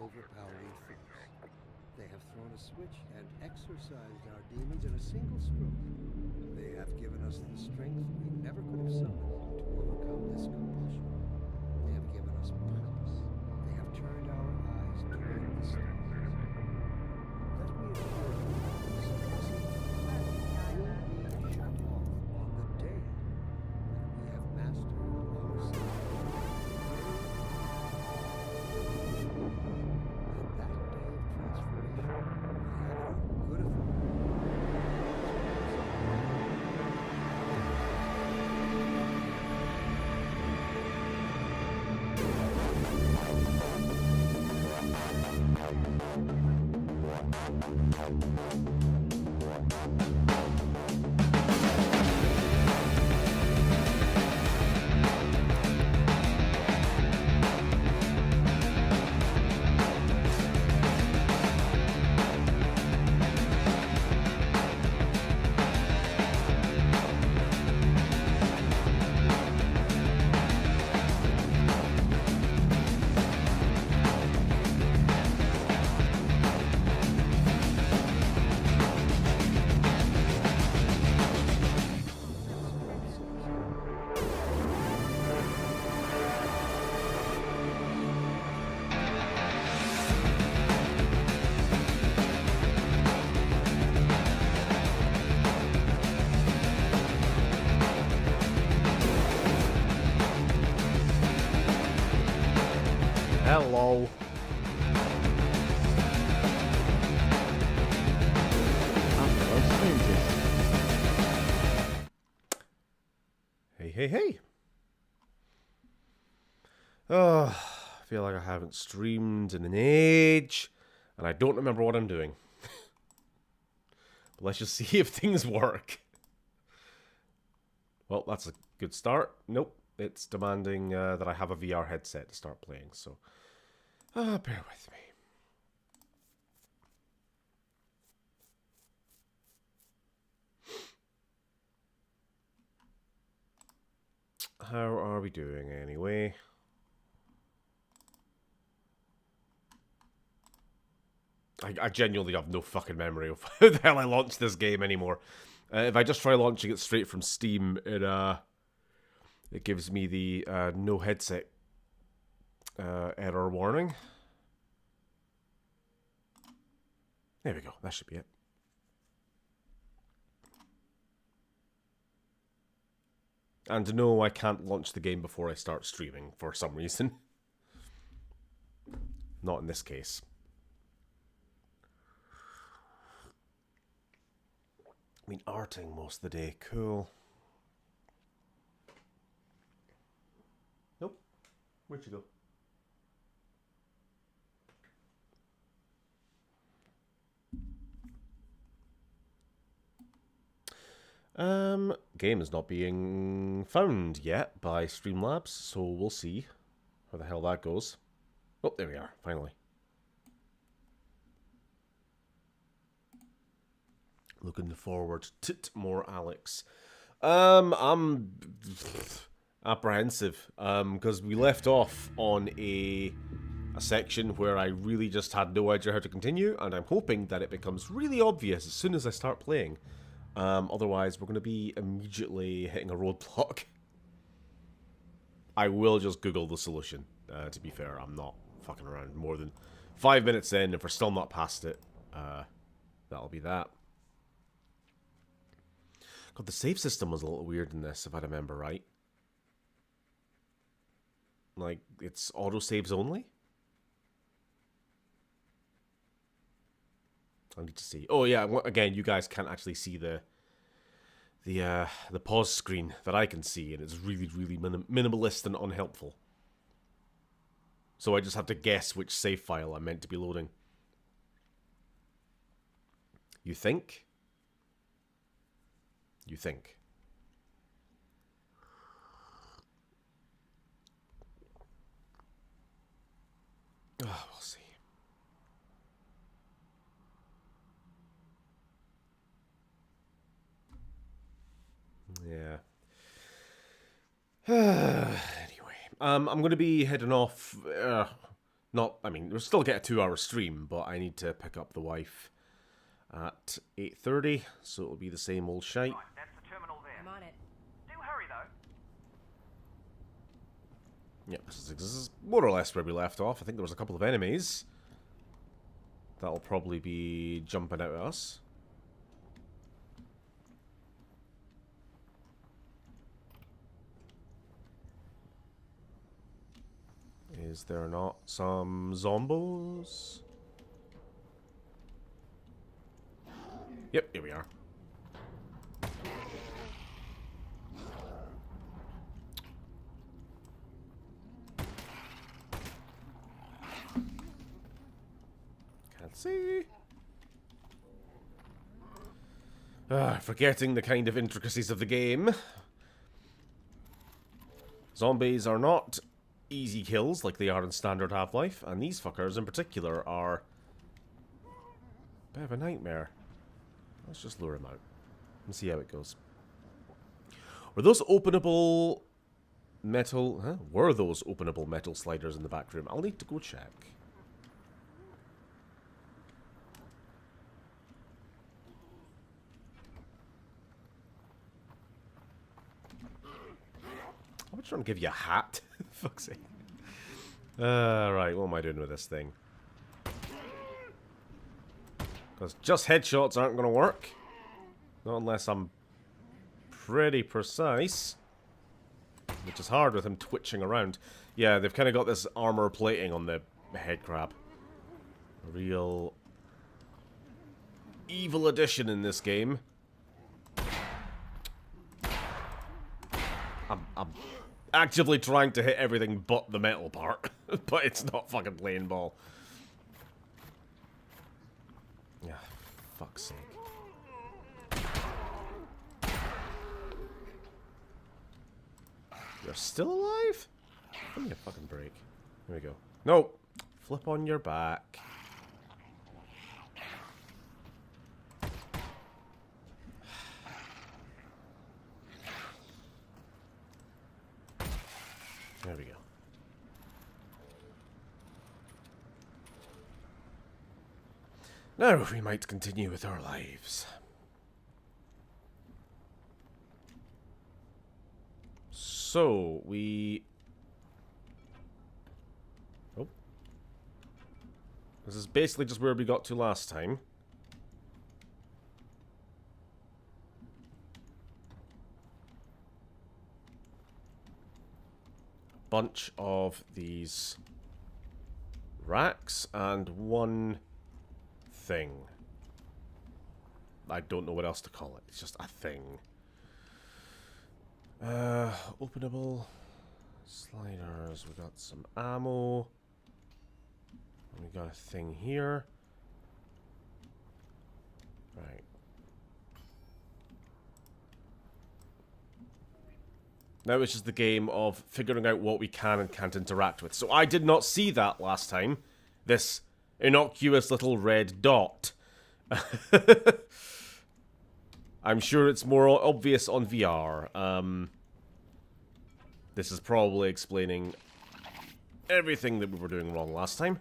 overpowering force. They have thrown a switch and exorcised our demons in a single stroke. They have given us the strength we never could have summoned to overcome this compulsion. They have given us purpose. They have turned our eyes toward the stars. Let me assure you, this blessing will be shut off on the day that we have mastered ourselves. Hello. Hey. Oh, I feel like I haven't streamed in an age, and I don't remember what I'm doing. Let's just see if things work. Well, that's a good start. Nope, it's demanding that I have a VR headset to start playing, so bear with me. How are we doing anyway? I genuinely have no fucking memory of how the hell I launched this game anymore. If I just try launching it straight from Steam, it gives me the no headset error warning. There we go. That should be it. And no, I can't launch the game before I start streaming for some reason. Not in this case. I mean, arting most of the day. Cool. Nope. Where'd you go? Game is not being found yet by Streamlabs, so we'll see where the hell that goes. Oh, there we are, finally. Looking forward to more Alyx. I'm apprehensive, because we left off on a section where I really just had no idea how to continue, and I'm hoping that it becomes really obvious as soon as I start playing. Otherwise, we're going to be immediately hitting a roadblock. I will just Google the solution, to be fair. I'm not fucking around. More than 5 minutes in, if we're still not past it, that'll be that. God, the save system was a little weird in this, if I remember right. Like, it's auto-saves only? I need to see. Oh yeah, again, you guys can't actually see the pause screen that I can see, and it's really, really minimalist and unhelpful. So I just have to guess which save file I'm meant to be loading. You think? You think? Oh, we'll see. Yeah. Anyway, I'm going to be heading off. I mean, we'll still get a 2-hour stream, but I need to pick up the wife at 8:30, so it'll be the same old shite. Right, that's the terminal there. I'm on it. Do hurry though. Yep, this is more or less where we left off. I think there was a couple of enemies that'll probably be jumping out at us. Is there not some zombos? Yep, here we are. Can't see. Forgetting the kind of intricacies of the game. Zombies are not easy kills like they are in standard Half-Life, and these fuckers in particular are a bit of a nightmare. Let's just lure him out and see how it goes. Were those openable metal... Huh? Were those openable metal sliders in the back room? I'll need to go check. I'm trying to give you a hat. Fuck's sake. Right, what am I doing with this thing? Because just headshots aren't going to work. Not unless I'm pretty precise. Which is hard with him twitching around. Yeah, they've kind of got this armor plating on the head crab. A real evil addition in this game. I'm actively trying to hit everything but the metal part. But it's not fucking playing ball. Yeah, fuck's sake. You're still alive? Give me a fucking break. Here we go. No! Flip on your back. There we go. Now we might continue with our lives. So, we... Oh. This is basically just where we got to last time. Bunch of these racks and one thing. I don't know what else to call it. It's just a thing. Openable sliders. We got some ammo. And we got a thing here. Right. Now it's just the game of figuring out what we can and can't interact with. So I did not see that last time. This innocuous little red dot. I'm sure it's more obvious on VR. This is probably explaining everything that we were doing wrong last time.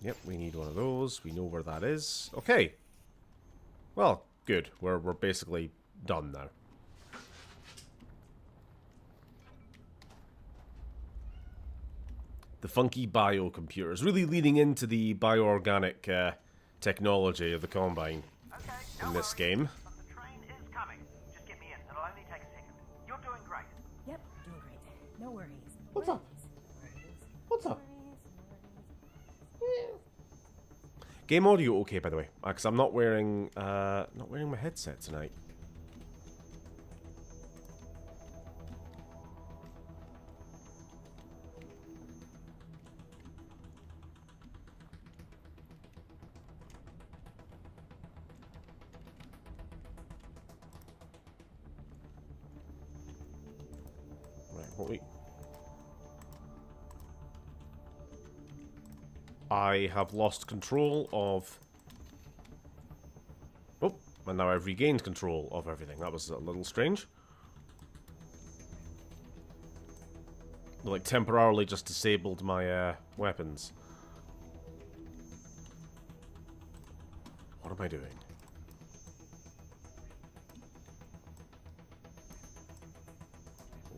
Yep, we need one of those. We know where that is. Okay. Well, good. We're basically done now. The funky biocomputers. Really leaning into the bioorganic technology of the Combine in this game. The train is coming. Just get me in. It'll only take a second. You're doing great. Yep, doing great. No worries. What's up? What's up? Game audio okay, by the way, because I'm not wearing my headset tonight. Right, what we... I have lost control of... Oh, and now I've regained control of everything. That was a little strange. Like, temporarily just disabled my weapons. What am I doing?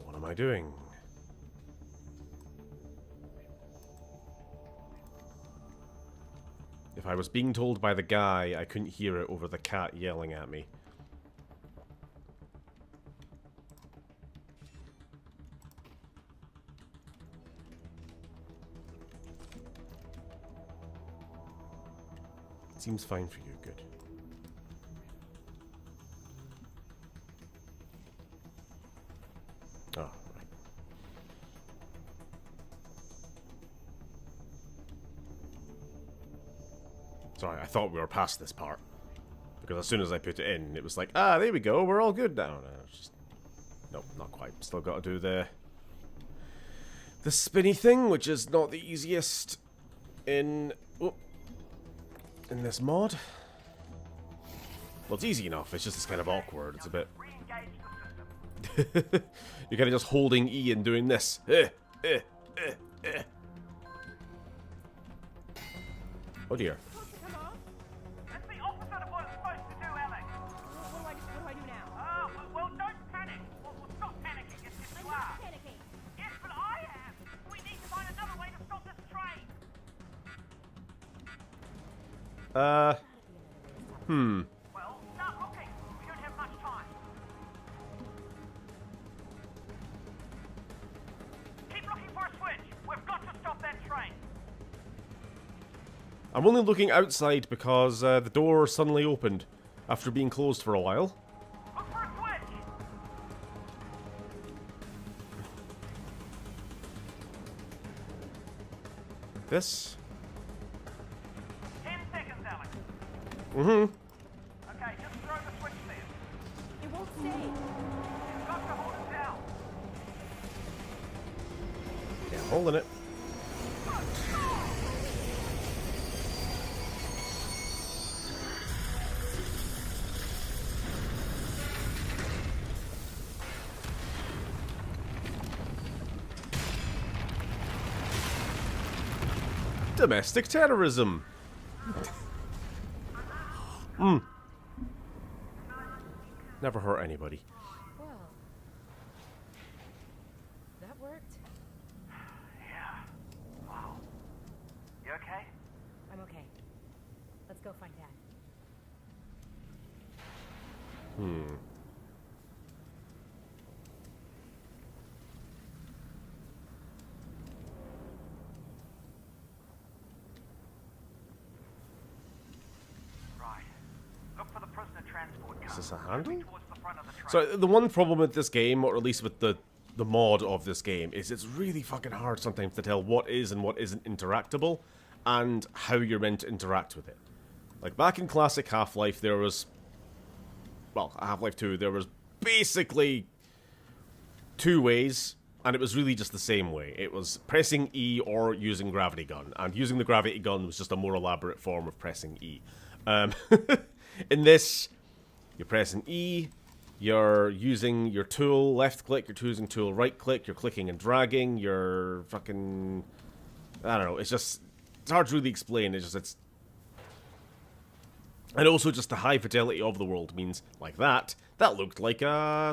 What am I doing? If I was being told by the guy, I couldn't hear it over the cat yelling at me. Seems fine for you, good. Oh, right. Sorry, I thought we were past this part. Because as soon as I put it in, it was like, ah, there we go, we're all good now. No, it's just... Nope, not quite. Still got to do the spinny thing, which is not the easiest in this mod. Well, it's easy enough, it's just it's kind of awkward. It's a bit... Re-engage the system. You're kind of just holding E and doing this. Oh dear. That's the opposite of what it's supposed to do, Alyx. What do I do now? Well, don't panic. Well, stop panicking if you are. Panicking. Yes, but I am. We need to find another way to stop this train. Well, start looking. We don't have much time. Keep looking for a switch. We've got to stop that train. I'm only looking outside because the door suddenly opened after being closed for a while. Look for a switch. This? 10 seconds, Alyx. Mm-hmm. Okay, just throw the switch there. It won't stay. You've got to hold it down. Yeah, holding it. Domestic terrorism. Never hurt anybody. Well, that worked. Yeah. Wow. You okay? I'm okay. Let's go find Dad. Right. Look for the prisoner transport car. Is this a handle? Towards the front of the train. So the one problem with this game, or at least with the mod of this game, is it's really fucking hard sometimes to tell what is and what isn't interactable, and how you're meant to interact with it. Like back in classic Half-Life, there was, well, Half-Life 2, there was basically two ways, and it was really just the same way. It was pressing E or using gravity gun, and using the gravity gun was just a more elaborate form of pressing E. In this, you're pressing E, you're using your tool, left click, you're choosing tool, right click, you're clicking and dragging, you're fucking, I don't know, it's just, it's hard to really explain, it's and also just the high fidelity of the world means, like that looked like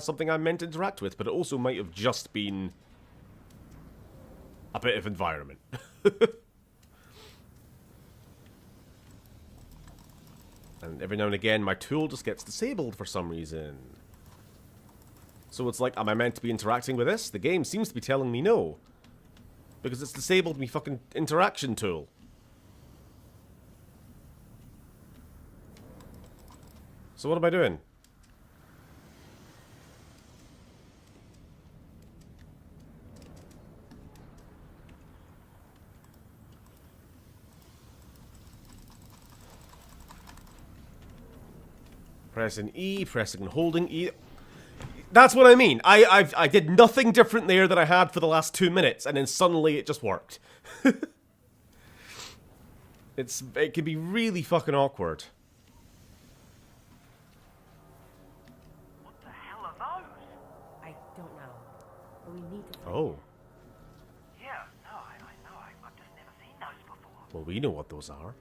something I meant to interact with, but it also might have just been a bit of environment. And every now and again, my tool just gets disabled for some reason. So it's like, am I meant to be interacting with this? The game seems to be telling me no. Because it's disabled me fucking interaction tool. So what am I doing? Pressing E, pressing and holding E. That's what I mean. I did nothing different there than I had for the last 2 minutes, and then suddenly it just worked. It can be really fucking awkward. What the hell are those? I don't know. But we need to find Oh. Yeah, no, I know. I've just never seen those before. Well, we know what those are.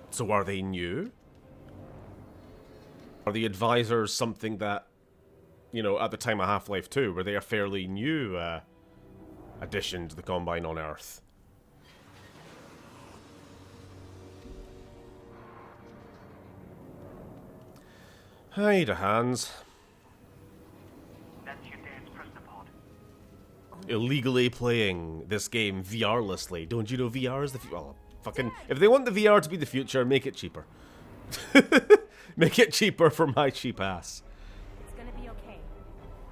So are they new? Are the advisors something that, you know, at the time of Half-Life 2, were they a fairly new addition to the Combine on Earth? Hi, the hands. That's your dad's prisoner pod. Illegally playing this game VR-lessly. Don't you know VR is the future? Well, fucking, if they want the VR to be the future, make it cheaper. Make it cheaper for my cheap ass. It's gonna be okay.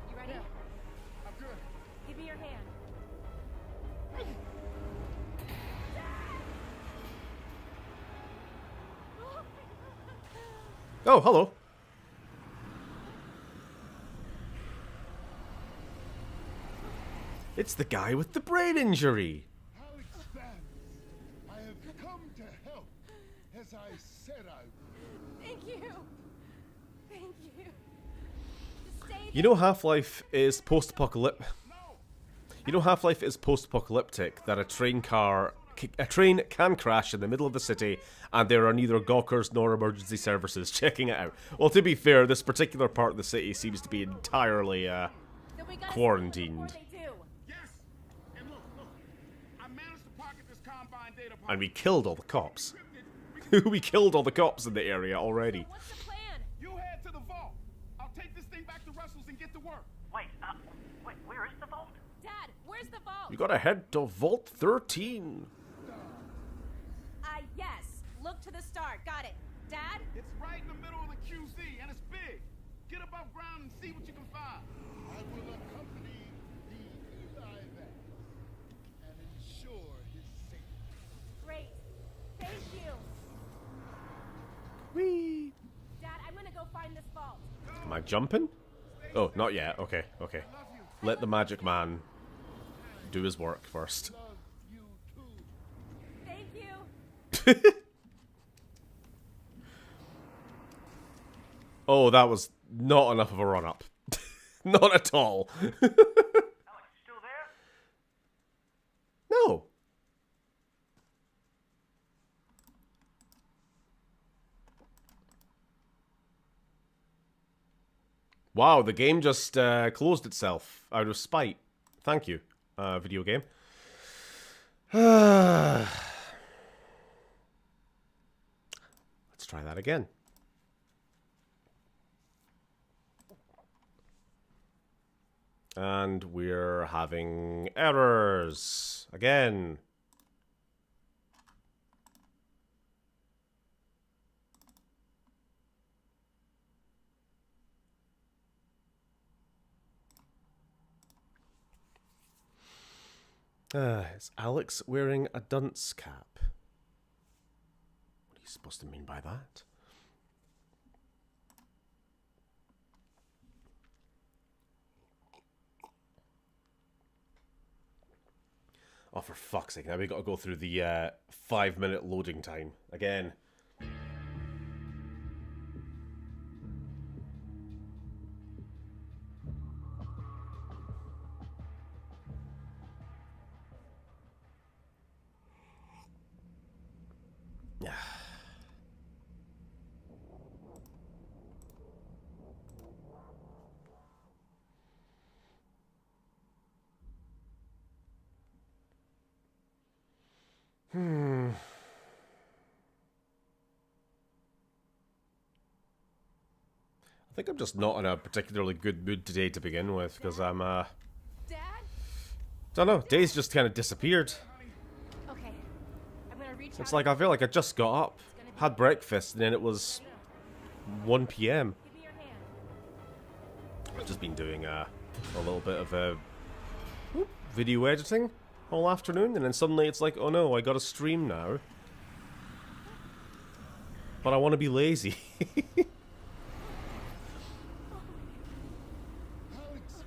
You ready? I'm good. Give me your hand. Oh, hello. It's the guy with the brain injury. Alyx Vance, I have come to help, as I said I would. Thank you. Thank you. Just stay You know Half-Life is post-apocalyptic. You know Half-Life is post-apocalyptic, that a train can crash in the middle of the city and there are neither gawkers nor emergency services checking it out. Well, to be fair, this particular part of the city seems to be entirely Then we gotta quarantined. stop before they do. Yes! And look, I managed to pocket this Combine data And we killed all the cops. We killed all the cops in the area already. What's the plan? You head to the vault. I'll take this thing back to Russell's and get to work. Wait, where is the vault? Dad, where's the vault? You gotta head to Vault 13. Yes. Look to the start. Got it. Dad? It's right in the middle of the QZ, and it's big. Get above ground and see what you can find. I will accompany the Eli Vance and ensure his safety. Great. Thank you. Whee! Dad, I'm gonna go find this vault. Am I jumping? Oh, not yet. Okay, okay. Let the magic man do his work first. Love you too. Thank you. Oh, that was not enough of a run-up. Not at all. Alex, still there? No. Wow, the game just closed itself out of spite. Thank you, video game. Let's try that again. And we're having errors again. Is Alyx wearing a dunce cap? What are you supposed to mean by that? Oh, for fuck's sake, now we gotta go through the 5-minute loading time again. I think I'm just not in a particularly good mood today to begin with, because I'm, Dad? don't know, days just kind of disappeared. Okay. I'm gonna reach It's out. like I feel like I just got up, had breakfast, and then it was 1 p.m. Give me your hand. I've just been doing a little bit of video editing all afternoon, and then suddenly it's like, oh no, I got a stream now. But I want to be lazy. Alyx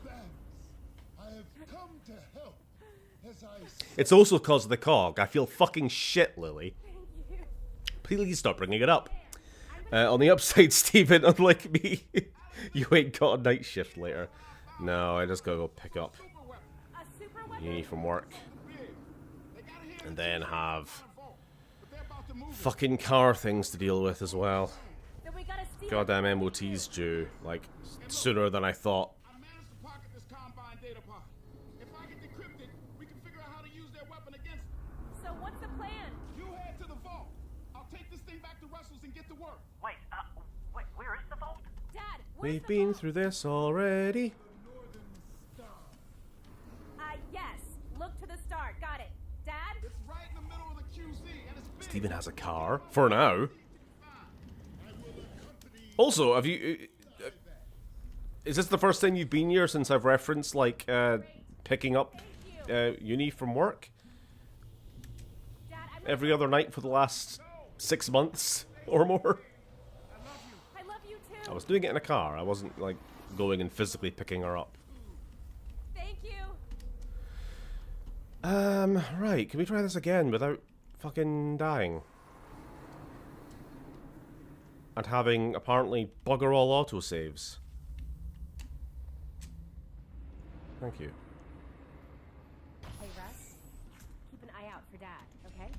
Vance, I have come to help as I It's also because of the cog. I feel fucking shit, Lily. Thank you. Please stop bringing it up. On the upside, Stephen, unlike me, you ain't got a night shift later. No, I just gotta go pick up A super weapon? uni from work. They got a hand And then have but they're about to move it. fucking car things to deal with as well. Then we gotta steal. Goddamn MOT's due, like, sooner than I thought. I managed to pocket this Combine data pod. If I get decrypted, we can figure out how to use their weapon against them. So what's the plan? You head to the vault. I'll take this thing back to Russell's and get to work. Wait, where is the vault? Dad, where's We've the been vault? through this already. Yes. Look to the start. Got it. Dad? It's right in the middle of the QZ, and it's big. Stephen has a car, for now. Also, have you... is this the first time you've been here since I've referenced, like, picking up uni from work? Dad, Every other night for the last 6 months or more? I love you too. I was doing it in a car. I wasn't, like, going and physically picking her up. Thank you. Right. Can we try this again without fucking dying? And having, apparently, bugger all autosaves. Thank you. Hey, Russ. Keep an eye out for Dad, okay?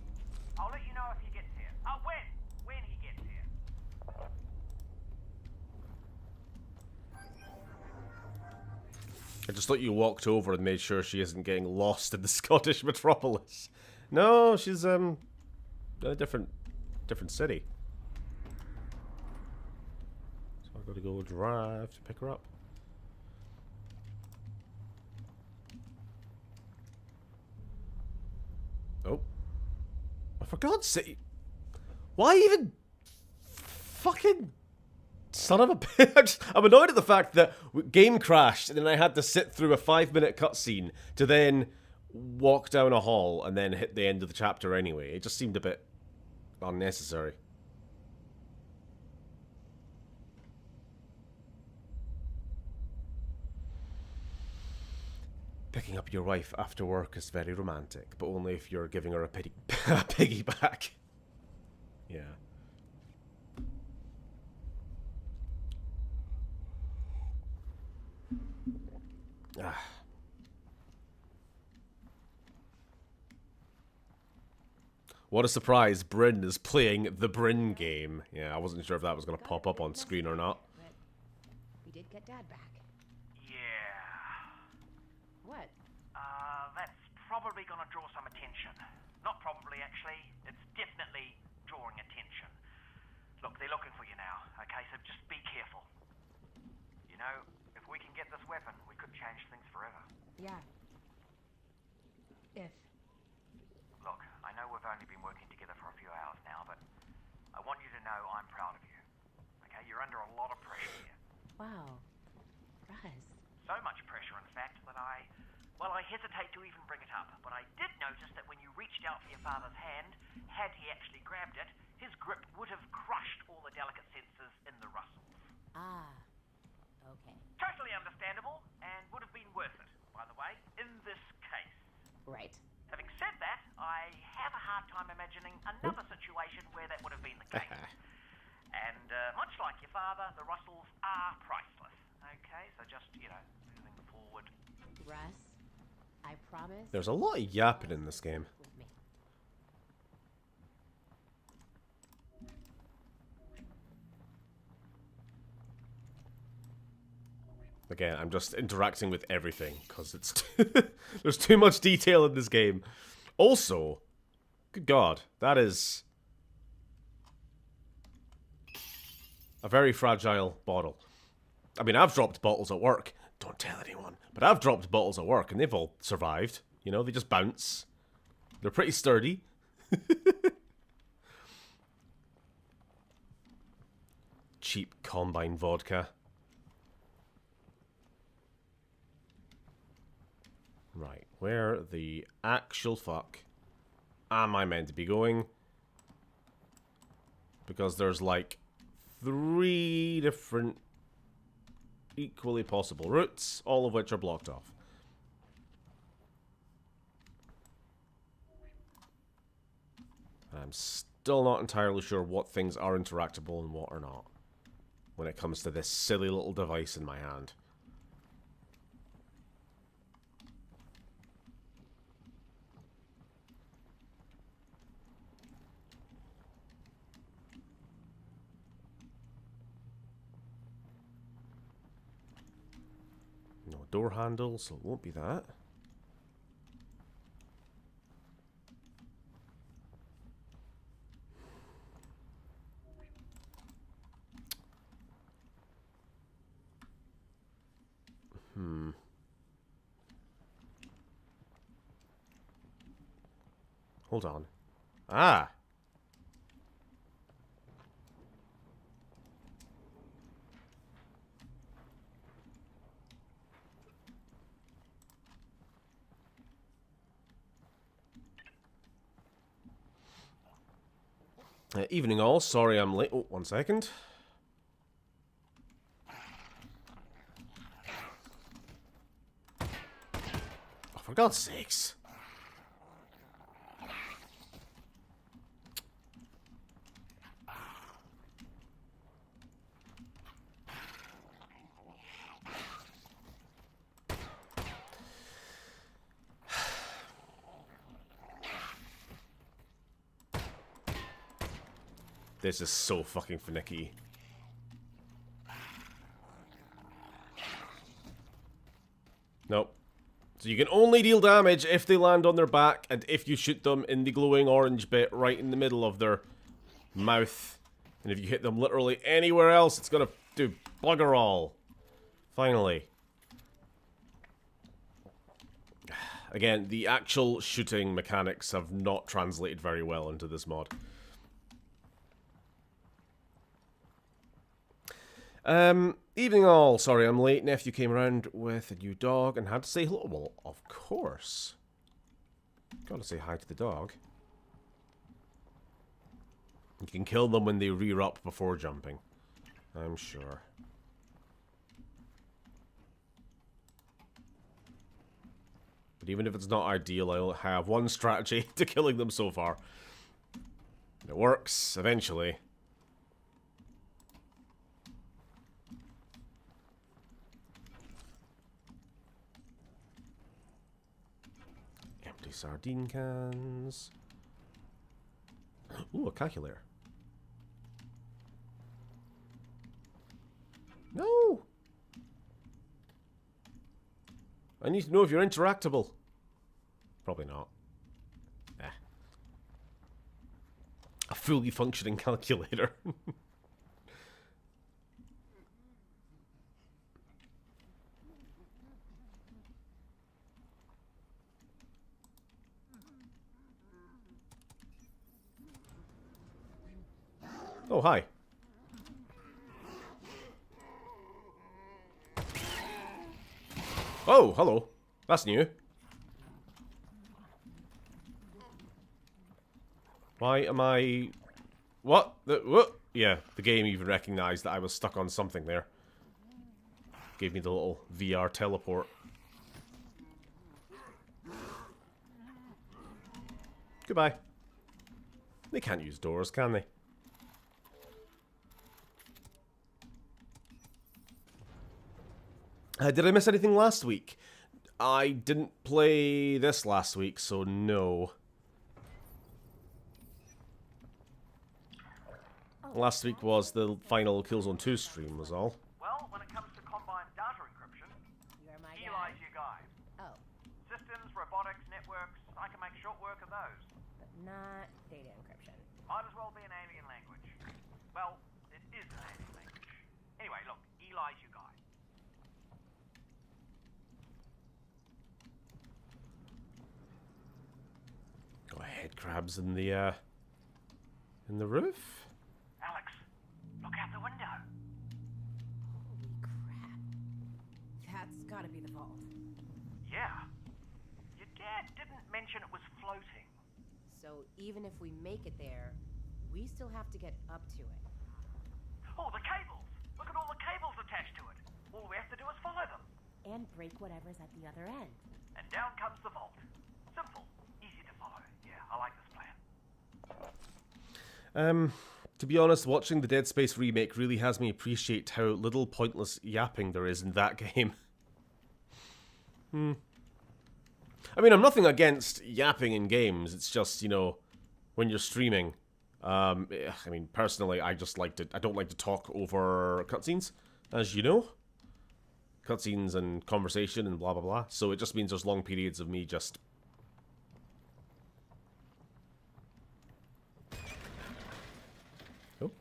I'll let you know if he gets here. When he gets here. I just thought you walked over and made sure she isn't getting lost in the Scottish metropolis. No, she's in a different city. So I gotta go drive to pick her up. Oh. Oh, for God's sake. Why even fucking son of a bitch. I'm annoyed at the fact that game crashed and then I had to sit through a 5-minute cutscene to then walk down a hall and then hit the end of the chapter anyway. It just seemed a bit unnecessary. Picking up your wife after work is very romantic, but only if you're giving her a piggyback. Yeah. Ah. What a surprise, Bryn is playing the Bryn game. Yeah, I wasn't sure if that was going to pop up on screen or not. We did get Dad back. Yeah. What? That's probably gonna draw some attention. Not probably, actually. It's definitely drawing attention. Look, they're looking for you now, okay? So just be careful. You know, if we can get this weapon, we could change things forever. Yeah. If. Look, I know we've only been working together for a few hours now, but I want you to know I'm proud of you. Okay? You're under a lot of pressure here. Wow. Russ. So much pressure, in fact, that I hesitate to even bring it up. But I did notice that when you reached out for your father's hand, had he actually grabbed it, his grip would have crushed all the delicate sensors in the Russells. Ah. Okay. Totally understandable, and would have been worth it, by the way, in this case. Right. Having said that, I have a hard time imagining another situation where that would have been the case. And much like your father, the Russells are priceless. Okay, so just, you know, moving forward. Russ, I promise. There's a lot of yapping in this game. With me. Again, I'm just interacting with everything because it's there's too much detail in this game. Also, good God, that is a very fragile bottle. I mean, I've dropped bottles at work. Don't tell anyone. But I've dropped bottles at work and they've all survived. You know, they just bounce. They're pretty sturdy. Cheap Combine vodka. Right, where the actual fuck am I meant to be going? Because there's like 3 different equally possible routes, all of which are blocked off. I'm still not entirely sure what things are interactable and what are not when it comes to this silly little device in my hand. No door handle, so it won't be that. Hold on. Ah! Evening all, sorry I'm late. Oh, 1 second. Oh, for God's sakes. This is so fucking finicky. Nope. So you can only deal damage if they land on their back and if you shoot them in the glowing orange bit right in the middle of their mouth. And if you hit them literally anywhere else, it's gonna do bugger all. Finally. Again, the actual shooting mechanics have not translated very well into this mod. Evening all. Sorry I'm late. Nephew came around with a new dog and had to say hello. Well, of course. Gotta say hi to the dog. You can kill them when they rear up before jumping, I'm sure. But even if it's not ideal, I'll have one strategy to killing them so far. It works, eventually. Empty sardine cans. Ooh, a calculator. No! I need to know if you're interactable. Probably not. Eh. A fully functioning calculator. Oh, hi. Oh, hello. That's new. Why am I... What? What? Yeah, the game even recognized that I was stuck on something there. Gave me the little VR teleport. Goodbye. They can't use doors, can they? Did I miss anything last week? I didn't play this last week, so no. Last week was the final Killzone 2 stream, was all. Well, when it comes to combined data encryption, You're my Eli's guy. your guy. Oh, Systems, robotics, networks, I can make short work of those. but not data encryption. Might as well be an alien language. Well, it is an alien language. Anyway, look, Eli's your guy. Got head crabs in the roof? Alyx, look out the window. Holy crap. That's gotta be the vault. Yeah. Your dad didn't mention it was floating. So even if we make it there, we still have to get up to it. Oh, the cables! Look at all the cables attached to it. All we have to do is follow them. And break whatever's at the other end. And down comes the vault. Simple. Easy to follow. Yeah, I like this plan. To be honest, watching the Dead Space remake really has me appreciate how little pointless yapping there is in that game. I mean, I'm nothing against yapping in games. It's just, you know, when you're streaming. I mean, personally, I don't like to talk over cutscenes, as you know. Cutscenes and conversation and blah blah blah. So it just means there's long periods of me just... Oh.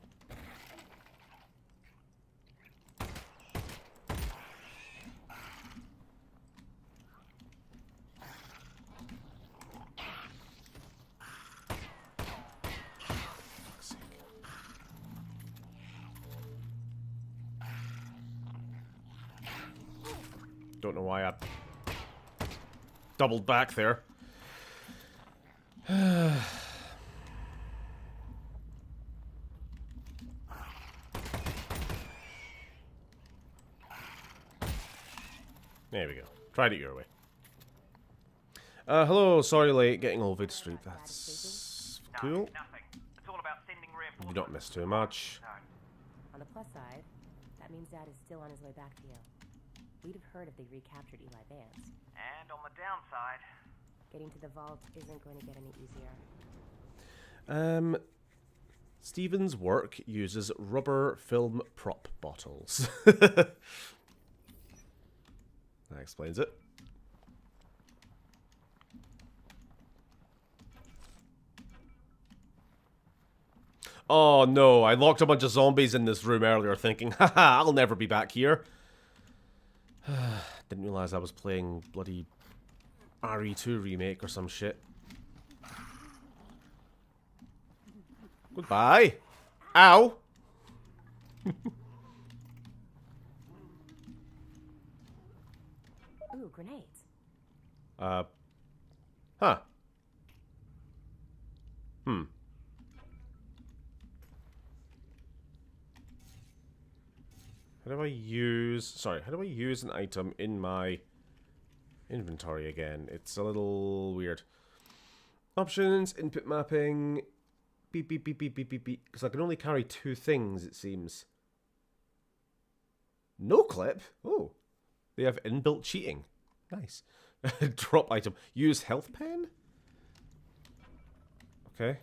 Don't know why I doubled back there. There we go. Tried it your way. Hello, sorry late, getting all vid street. That's cool. Nothing. It's all about sending You reinforcements. don't miss too much. No. On the plus side, that means Dad is still on his way back to you. We'd have heard if they recaptured Eli Vance. And on the downside, Getting to the vault isn't going to get any easier. Steven's work uses rubber film prop bottles. That explains it. Oh no, I locked a bunch of zombies in this room earlier thinking, haha, I'll never be back here. Didn't realize I was playing bloody RE2 remake or some shit. Goodbye. Ow. Ooh, grenades. Huh. How do I use an item in my inventory again? It's a little weird. Options, input mapping, beep beep beep beep beep beep beep. Because I can only carry 2 things, it seems. No clip? Oh. They have inbuilt cheating. Nice. Drop item. Use health pen? Okay.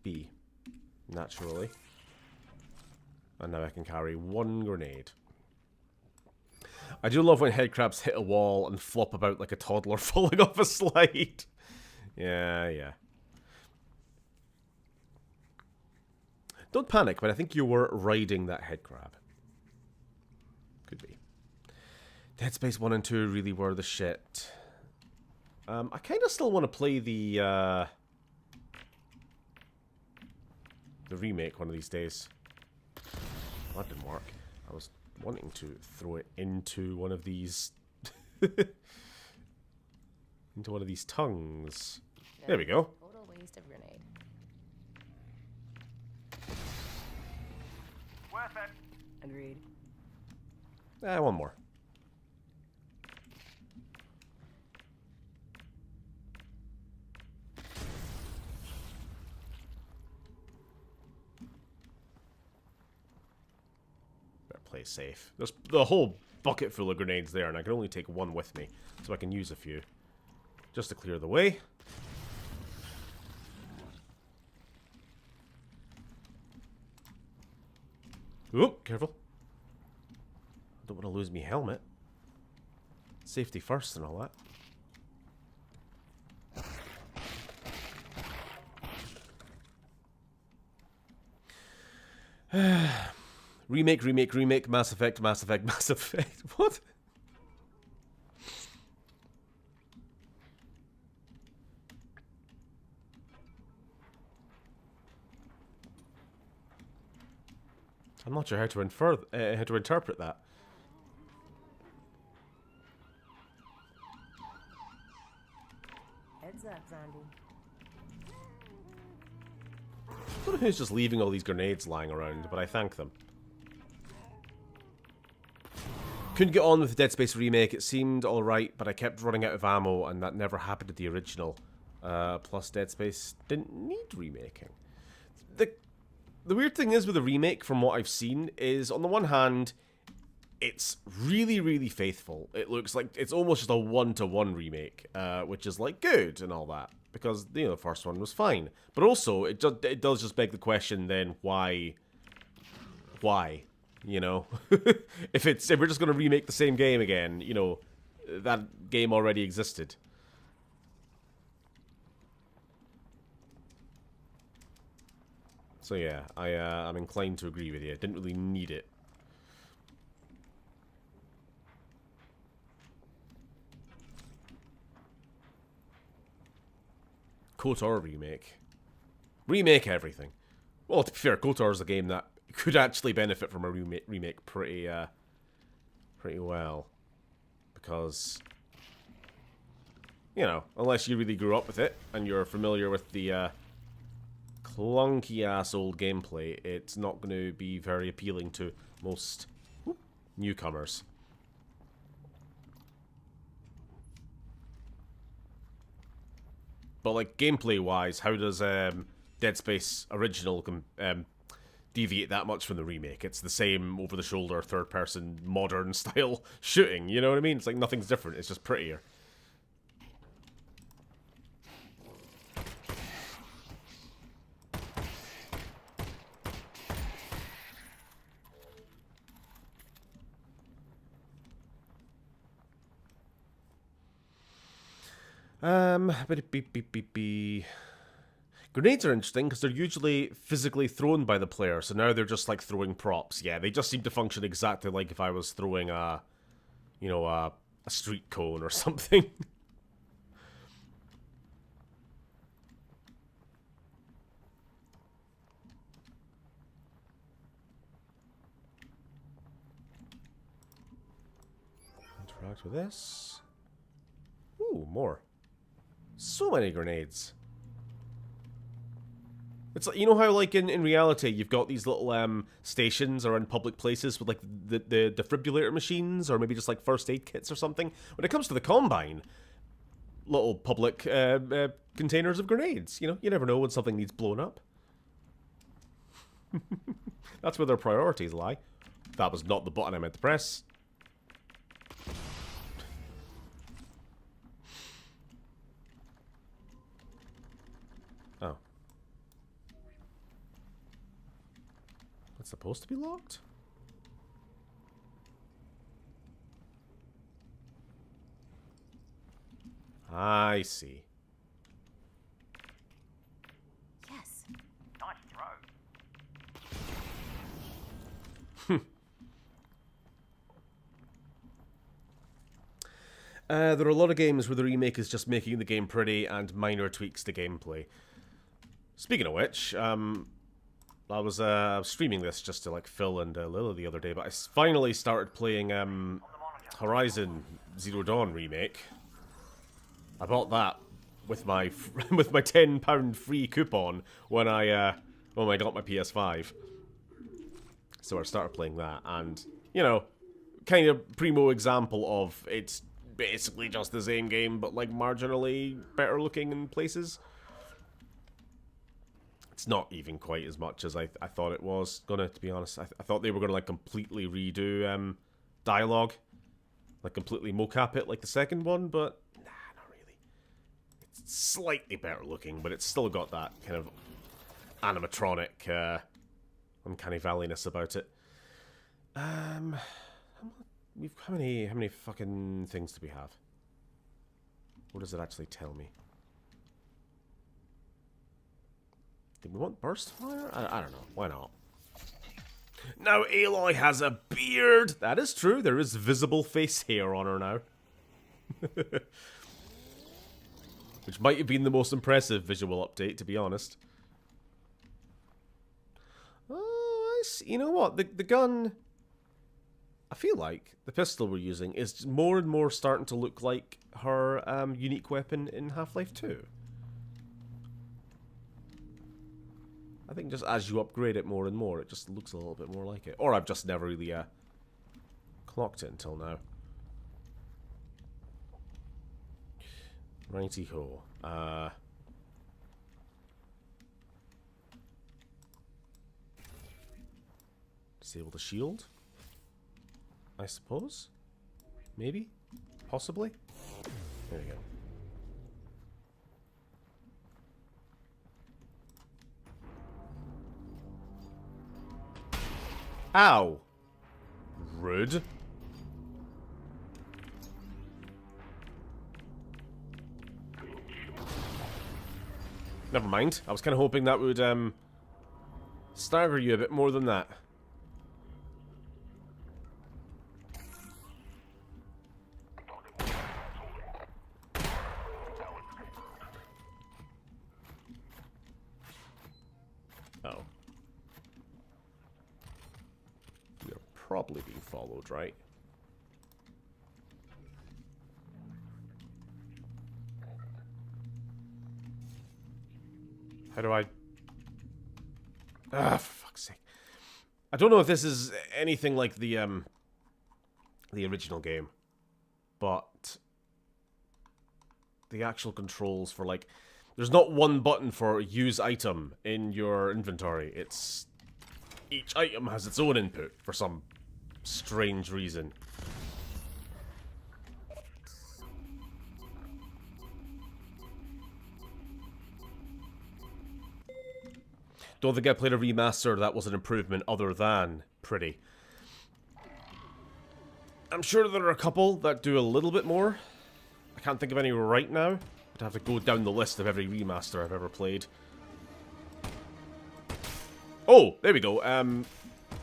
B. Naturally. And now I can carry 1 grenade. I do love when headcrabs hit a wall and flop about like a toddler falling off a slide. Yeah. Don't panic, but I think you were riding that headcrab. Could be. Dead Space 1 and 2 really were the shit. I kind of still want to play the remake one of these days. That didn't work. I was wanting to throw it into one of these... into one of these tongues. There we go. Total waste of grenade. Worth it. Agreed. One more. Better play safe. There's the whole bucket full of grenades there, and I can only take 1 with me, so I can use a few. Just to clear the way. Oop, careful. I don't want to lose me helmet. Safety first and all that. Remake, Mass Effect. What? I'm not sure how to interpret that. Heads up, zombie. I don't know who's just leaving all these grenades lying around, but I thank them. Couldn't get on with the Dead Space remake. It seemed alright, but I kept running out of ammo, and that never happened to the original. Plus, Dead Space didn't need remaking. The weird thing is with the remake, from what I've seen, is on the one hand, it's really, really faithful. It looks like it's almost just a one-to-one remake, which is like good and all that, because the first one was fine. But also, it does just beg the question then, why? You know, if we're just gonna remake the same game again, that game already existed. So yeah, I'm inclined to agree with you. Didn't really need it. KOTOR remake. Remake everything. Well, to be fair, KOTOR is a game that could actually benefit from a remake pretty well. Because, unless you really grew up with it and you're familiar with the clunky-ass old gameplay, it's not going to be very appealing to most newcomers. But, like, gameplay-wise, how does Dead Space original deviate that much from the remake? It's the same over-the-shoulder, third-person, modern-style shooting, you know what I mean? It's like nothing's different, it's just prettier. Grenades are interesting because they're usually physically thrown by the player, so now they're just like throwing props. Yeah, they just seem to function exactly like if I was throwing a street cone or something. Interact with this. Ooh, more. So many grenades. It's like, how like in reality you've got these little stations around public places with like the defibrillator machines or maybe just like first aid kits or something. When it comes to the Combine, little public containers of grenades. You never know when something needs blown up. That's where their priorities lie. That was not the button I meant to press. Oh. That's supposed to be locked? I see. Yes. Nice throw. There are a lot of games where the remake is just making the game pretty and minor tweaks to gameplay. Speaking of which, I was streaming this just to like Phil and Lila the other day, but I finally started playing Horizon Zero Dawn remake. I bought that with my with my £10 free coupon when I got my PS5. So I started playing that, and you know, kind of primo example of it's basically just the same game, but like marginally better looking in places. It's not even quite as much as I thought it was gonna, to be honest. I thought they were gonna like completely redo dialogue, like completely mocap it like the second one, but nah, not really. It's slightly better looking, but it's still got that kind of animatronic uncanny valleyness about it. How many fucking things do we have? What does it actually tell me? Did we want burst fire? I don't know. Why not? Now Aloy has a beard! That is true. There is visible face hair on her now. Which might have been the most impressive visual update, to be honest. Oh, I see. You know what? The gun... I feel like the pistol we're using is more and more starting to look like her unique weapon in Half-Life 2. I think just as you upgrade it more and more, it just looks a little bit more like it. Or I've just never really clocked it until now. Righty-ho. Disable the shield? I suppose? Maybe? Possibly? There we go. Ow! Rude. Never mind. I was kind of hoping that would stagger you a bit more than that. Oh. You're probably being followed, right? How do I... Ah, for fuck's sake. I don't know if this is anything like the original game, but the actual controls for, like... There's not one button for use item in your inventory. It's... Each item has its own input for some strange reason. Don't think I played a remaster that was an improvement other than pretty. I'm sure there are a couple that do a little bit more. I can't think of any right now. I'd have to go down the list of every remaster I've ever played. Oh, there we go.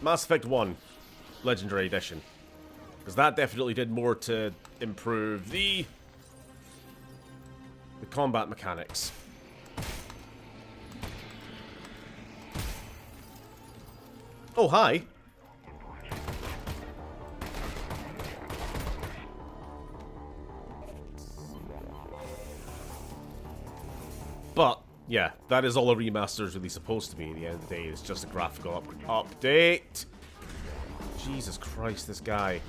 Mass Effect 1 Legendary Edition. Because that definitely did more to improve the combat mechanics. Oh, hi. But, yeah, that is all a remaster is really supposed to be. At the end of the day, it's just a graphical update. Jesus Christ, this guy.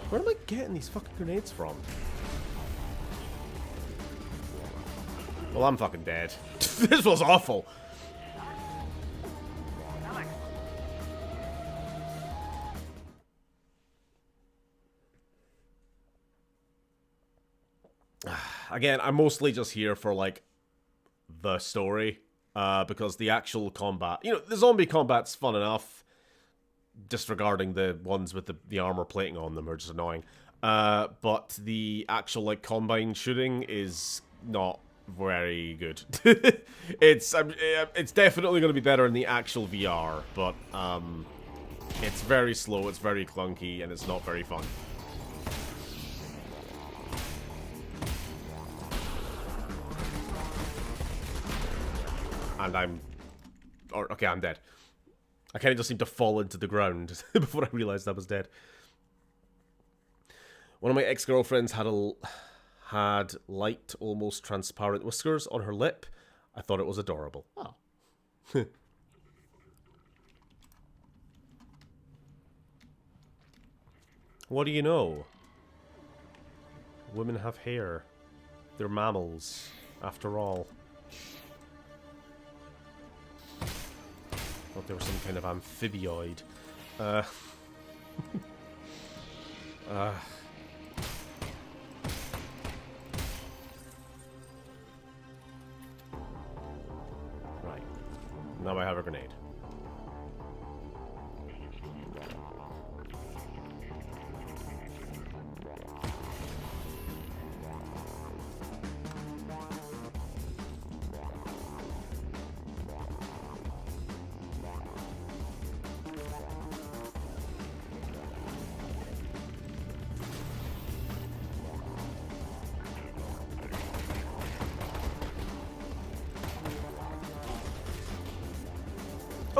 Where am I getting these fucking grenades from? Well, I'm fucking dead. This was awful. Alyx. again, I'm mostly just here for, like, the story. Because the actual combat... You know, the zombie combat's fun enough. Disregarding the ones with the armor plating on them are just annoying. But the actual, like, combine shooting is not very good. It's definitely going to be better in the actual VR, but it's very slow, it's very clunky, and it's not very fun. And I'm dead. I kind of just seemed to fall into the ground before I realized I was dead. One of my ex-girlfriends had light, almost transparent whiskers on her lip. I thought it was adorable. Oh. What do you know? Women have hair. They're mammals, after all. Thought they were some kind of amphibioid. Right. Now I have a grenade.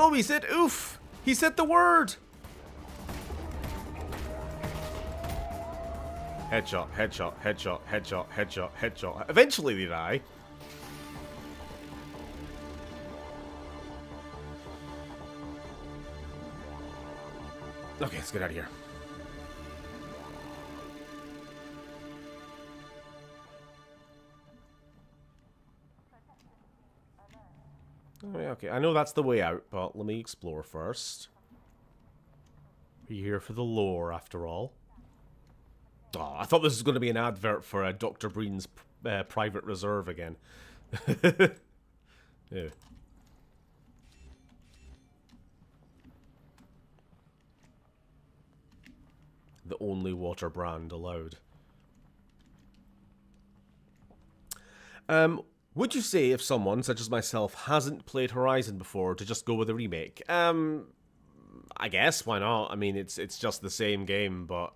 Oh, he said oof! He said the word! Headshot, headshot, headshot, headshot, headshot, headshot. Eventually they die. Okay, let's get out of here. Okay, I know that's the way out, but let me explore first. We're here for the lore, after all. Oh, I thought this was going to be an advert for Dr. Breen's private reserve again. Yeah. The only water brand allowed. Would you say if someone, such as myself, hasn't played Horizon before to just go with a remake? I guess, why not? I mean, it's just the same game, but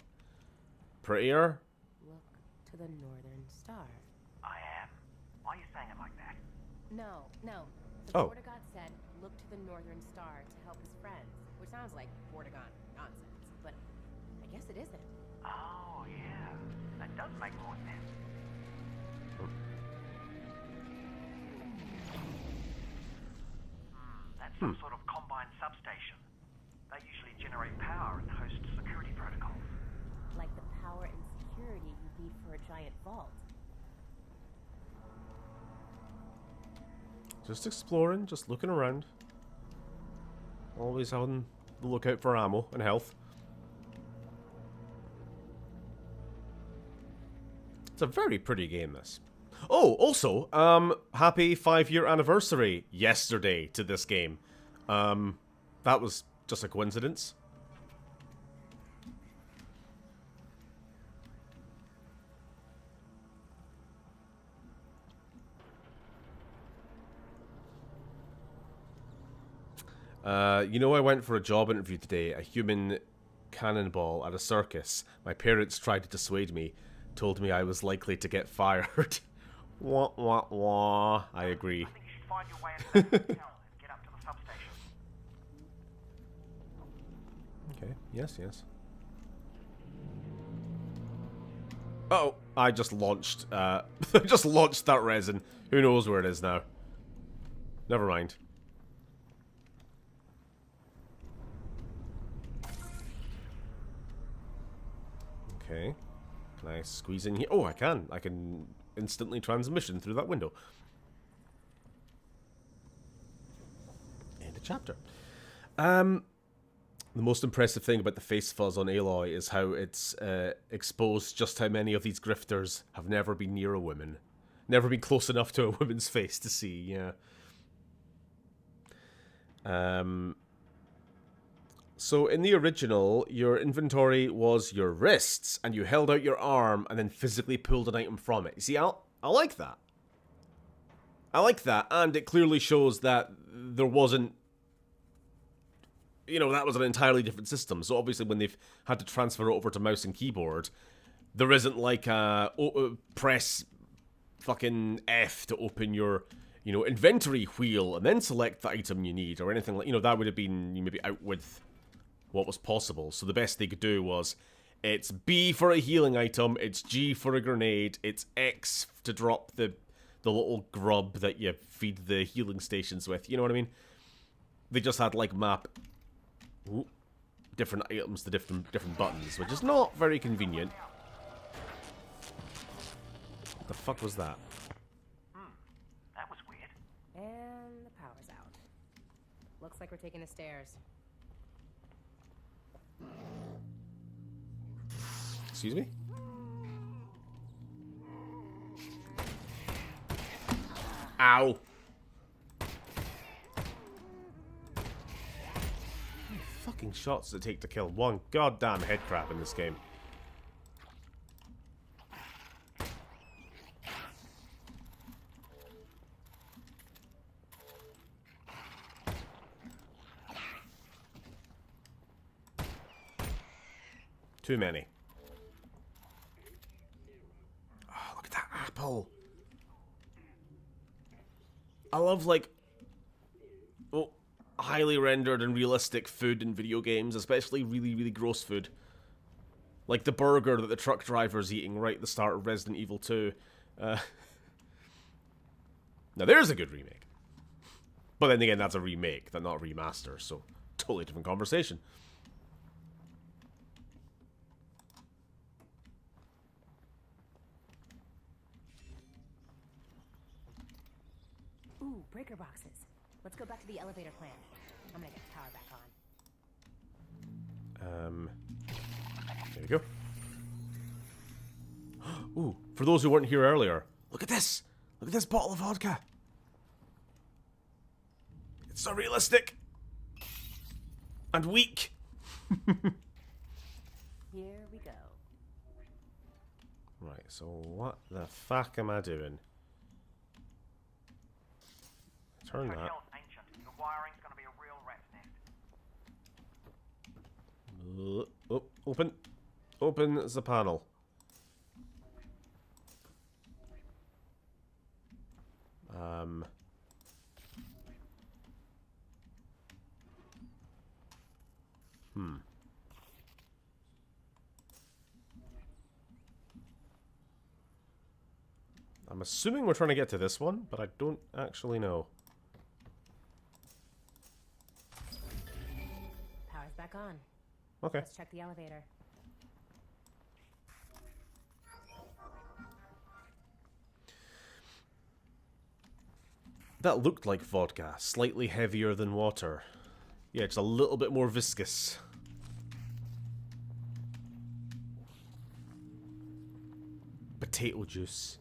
prettier? Look to the northern star. I am. Why are you saying it like that? No. The Vortigaunt said, look to the northern star to help his friends, which sounds like Vortigaunt nonsense, but I guess it isn't. Oh, yeah. That does make more sense. That's some sort of combined substation. They usually generate power and host security protocols. Like the power and security you'd need for a giant vault. Just exploring, just looking around. Always on the lookout for ammo and health. It's a very pretty game, this. Oh, also, happy 5-year anniversary yesterday to this game. That was just a coincidence. You know, I went for a job interview today, a human cannonball at a circus. My parents tried to dissuade me, told me I was likely to get fired. Wah, wah, wah. I agree. I think you should find your way into that hotel and get up to the substation. Okay, yes. Uh-oh, I just launched, I just launched that resin. Who knows where it is now? Never mind. Okay. Can I squeeze in here? Oh, I can. I can instantly transmission through that window. End of chapter. The most impressive thing about the face fuzz on Aloy is how it's exposed just how many of these grifters have never been near a woman. Never been close enough to a woman's face to see, yeah. So in the original, your inventory was your wrists, and you held out your arm and then physically pulled an item from it. You see, I like that. I like that, and it clearly shows that there wasn't, you know, that was an entirely different system. So obviously when they've had to transfer it over to mouse and keyboard, there isn't like a press fucking F to open your, you know, inventory wheel and then select the item you need or anything like, you know, that would have been maybe out with what was possible. So the best they could do was, it's B for a healing item, it's G for a grenade, it's X to drop the little grub that you feed the healing stations with, you know what I mean? They just had like map different items to different buttons, which is not very convenient. What the fuck was that? That was weird. And the power's out. Looks like we're taking the stairs. Excuse me? Ow! How many fucking shots does it take to kill one goddamn head crab in this game? Too many. Oh, look at that apple. I love, like, highly rendered and realistic food in video games, especially really, really gross food. Like the burger that the truck driver's eating right at the start of Resident Evil 2. Now there's a good remake. But then again, that's a remake, that's not a remaster, so totally different conversation. Ooh, breaker boxes. Let's go back to the elevator plan. I'm gonna get the power back on. There we go. Ooh, for those who weren't here earlier, look at this! Look at this bottle of vodka! It's so realistic! And weak! Here we go. Right, so what the fuck am I doing? Turn that. Hotel's ancient. The wiring's gonna be a real rat's nest. Oh, open. Open the panel. I'm assuming we're trying to get to this one, but I don't actually know. Power's back on. Okay. Let's check the elevator. That looked like vodka, slightly heavier than water. Yeah, it's a little bit more viscous. Potato juice.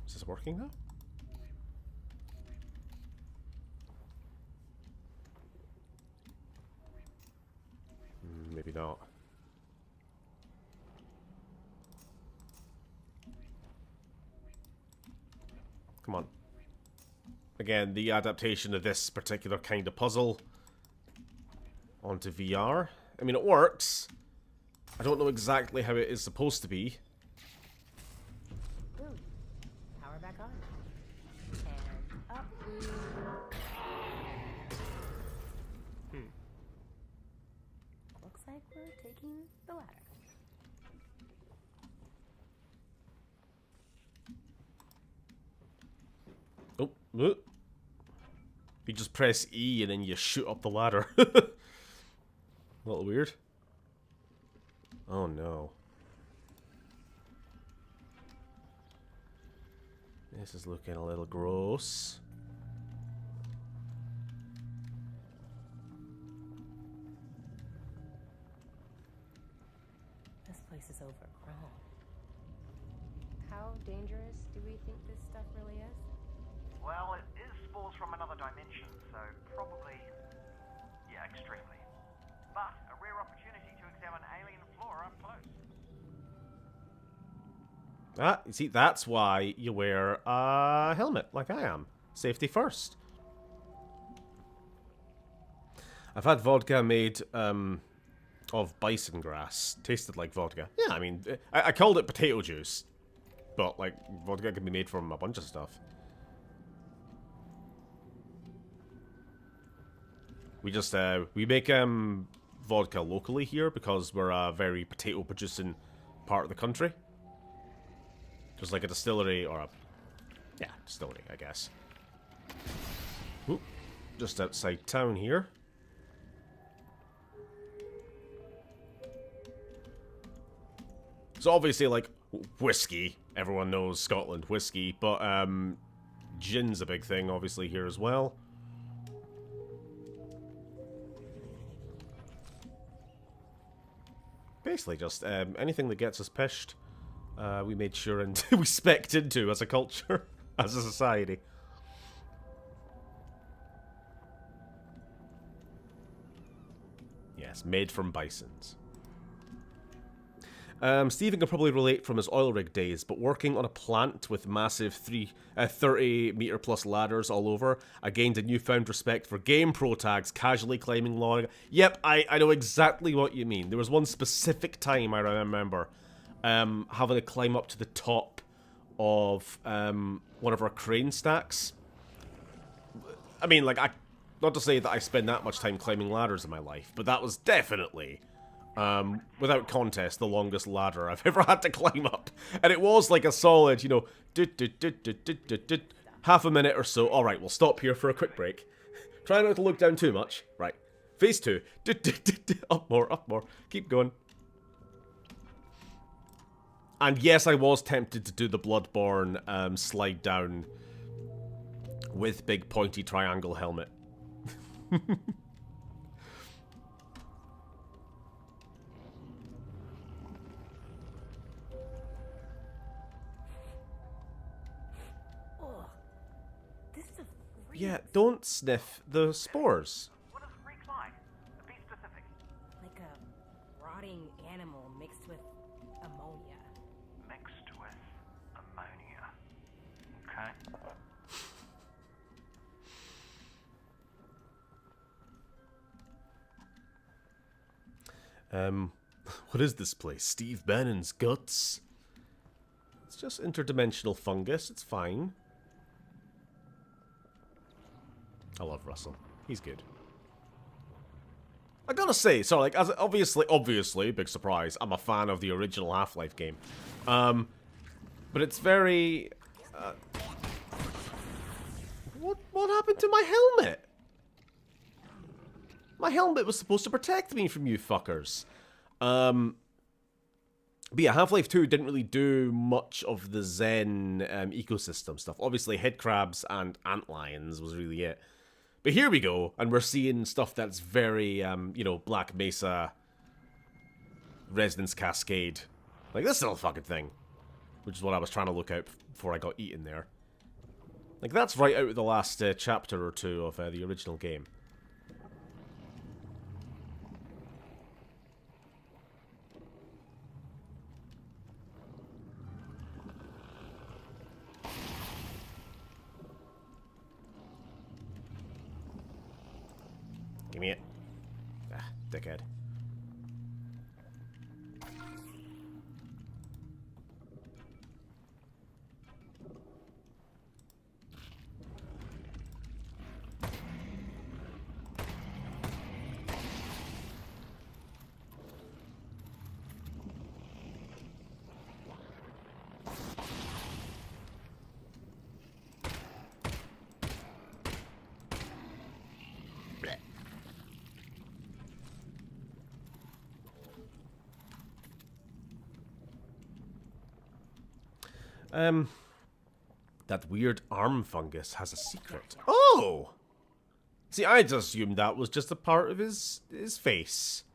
Is this working now? Maybe not. Come on. Again, the adaptation of this particular kind of puzzle onto VR. I mean, it works. I don't know exactly how it is supposed to be. Boom. Power back on. And up. Looks like we're taking the ladder. Oh, you just press E and then you shoot up the ladder. A little weird. Oh no. This is looking a little gross. This dangerous do we think this stuff really is? Well, it is spores from another dimension, so probably, yeah, extremely. But a rare opportunity to examine alien flora up close. Ah, you see, that's why you wear a helmet, like I am. Safety first. I've had vodka made of bison grass. Tasted like vodka. Yeah, I mean, I called it potato juice. But, like, vodka can be made from a bunch of stuff. We just, we make vodka locally here because we're a very potato-producing part of the country. Just like a distillery, or a... yeah, distillery, I guess. Ooh, just outside town here. So obviously, like, whiskey. Everyone knows Scotland whiskey, but gin's a big thing, obviously, here as well. Basically, just anything that gets us pished, we made sure and we specced into as a culture, as a society. Yes, made from bisons. Stephen can probably relate from his oil rig days, but working on a plant with massive 30-meter plus ladders all over, I gained a newfound respect for game pro tags casually climbing log. Yep, I know exactly what you mean. There was one specific time I remember having to climb up to the top of one of our crane stacks. I mean, like, not to say that I spend that much time climbing ladders in my life, but that was definitely... without contest, the longest ladder I've ever had to climb up. And it was like a solid, you know, half a minute or so. Alright, we'll stop here for a quick break. Try not to look down too much. Right. Phase 2. Up more, up more. Keep going. And yes, I was tempted to do the Bloodborne slide down with big pointy triangle helmet. Yeah, don't sniff the spores. What does it reek like? Be specific. Like a rotting animal mixed with ammonia. Mixed with ammonia. Okay. What is this place? Steve Bannon's guts? It's just interdimensional fungus, it's fine. I love Russell. He's good. I gotta say, so like, as obviously, big surprise, I'm a fan of the original Half-Life game. But it's very... What happened to my helmet? My helmet was supposed to protect me from you fuckers. But yeah, Half-Life 2 didn't really do much of the Zen ecosystem stuff. Obviously, headcrabs and antlions was really it. But here we go, and we're seeing stuff that's very, you know, Black Mesa, Resonance Cascade. Like, this little fucking thing. Which is what I was trying to look out before I got eaten there. Like, that's right out of the last chapter or two of the original game. Give me it. Ah, dickhead. That weird arm fungus has a secret. Oh! See, I just assumed that was just a part of his face.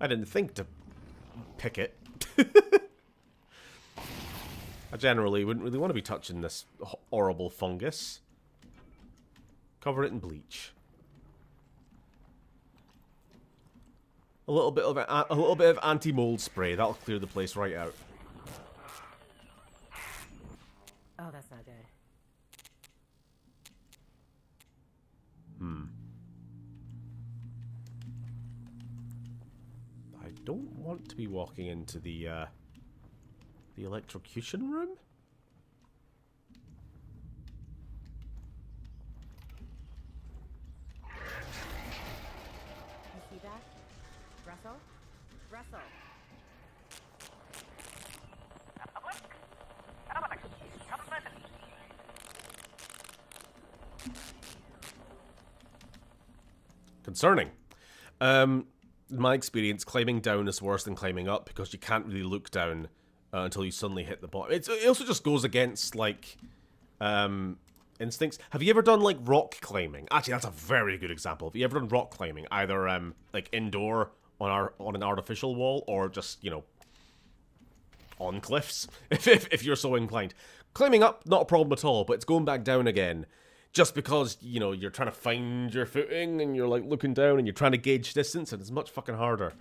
I didn't think to pick it. I generally wouldn't really want to be touching this horrible fungus. Cover it in bleach. A little bit of anti-mold spray. That'll clear the place right out. Oh, that's not good. I don't want to be walking into the electrocution room. You see that? Russell? Russell! Alyx, come a minute. Concerning. In my experience, climbing down is worse than climbing up because you can't really look down until you suddenly hit the bottom. It also just goes against, like, instincts. Have you ever done, like, rock climbing? Actually, that's a very good example. Have you ever done rock climbing? Either, like, indoor on an artificial wall or just, you know, on cliffs, if you're so inclined. Climbing up, not a problem at all, but it's going back down again. Just because, you know, you're trying to find your footing and you're, like, looking down and you're trying to gauge distance and it's much fucking harder.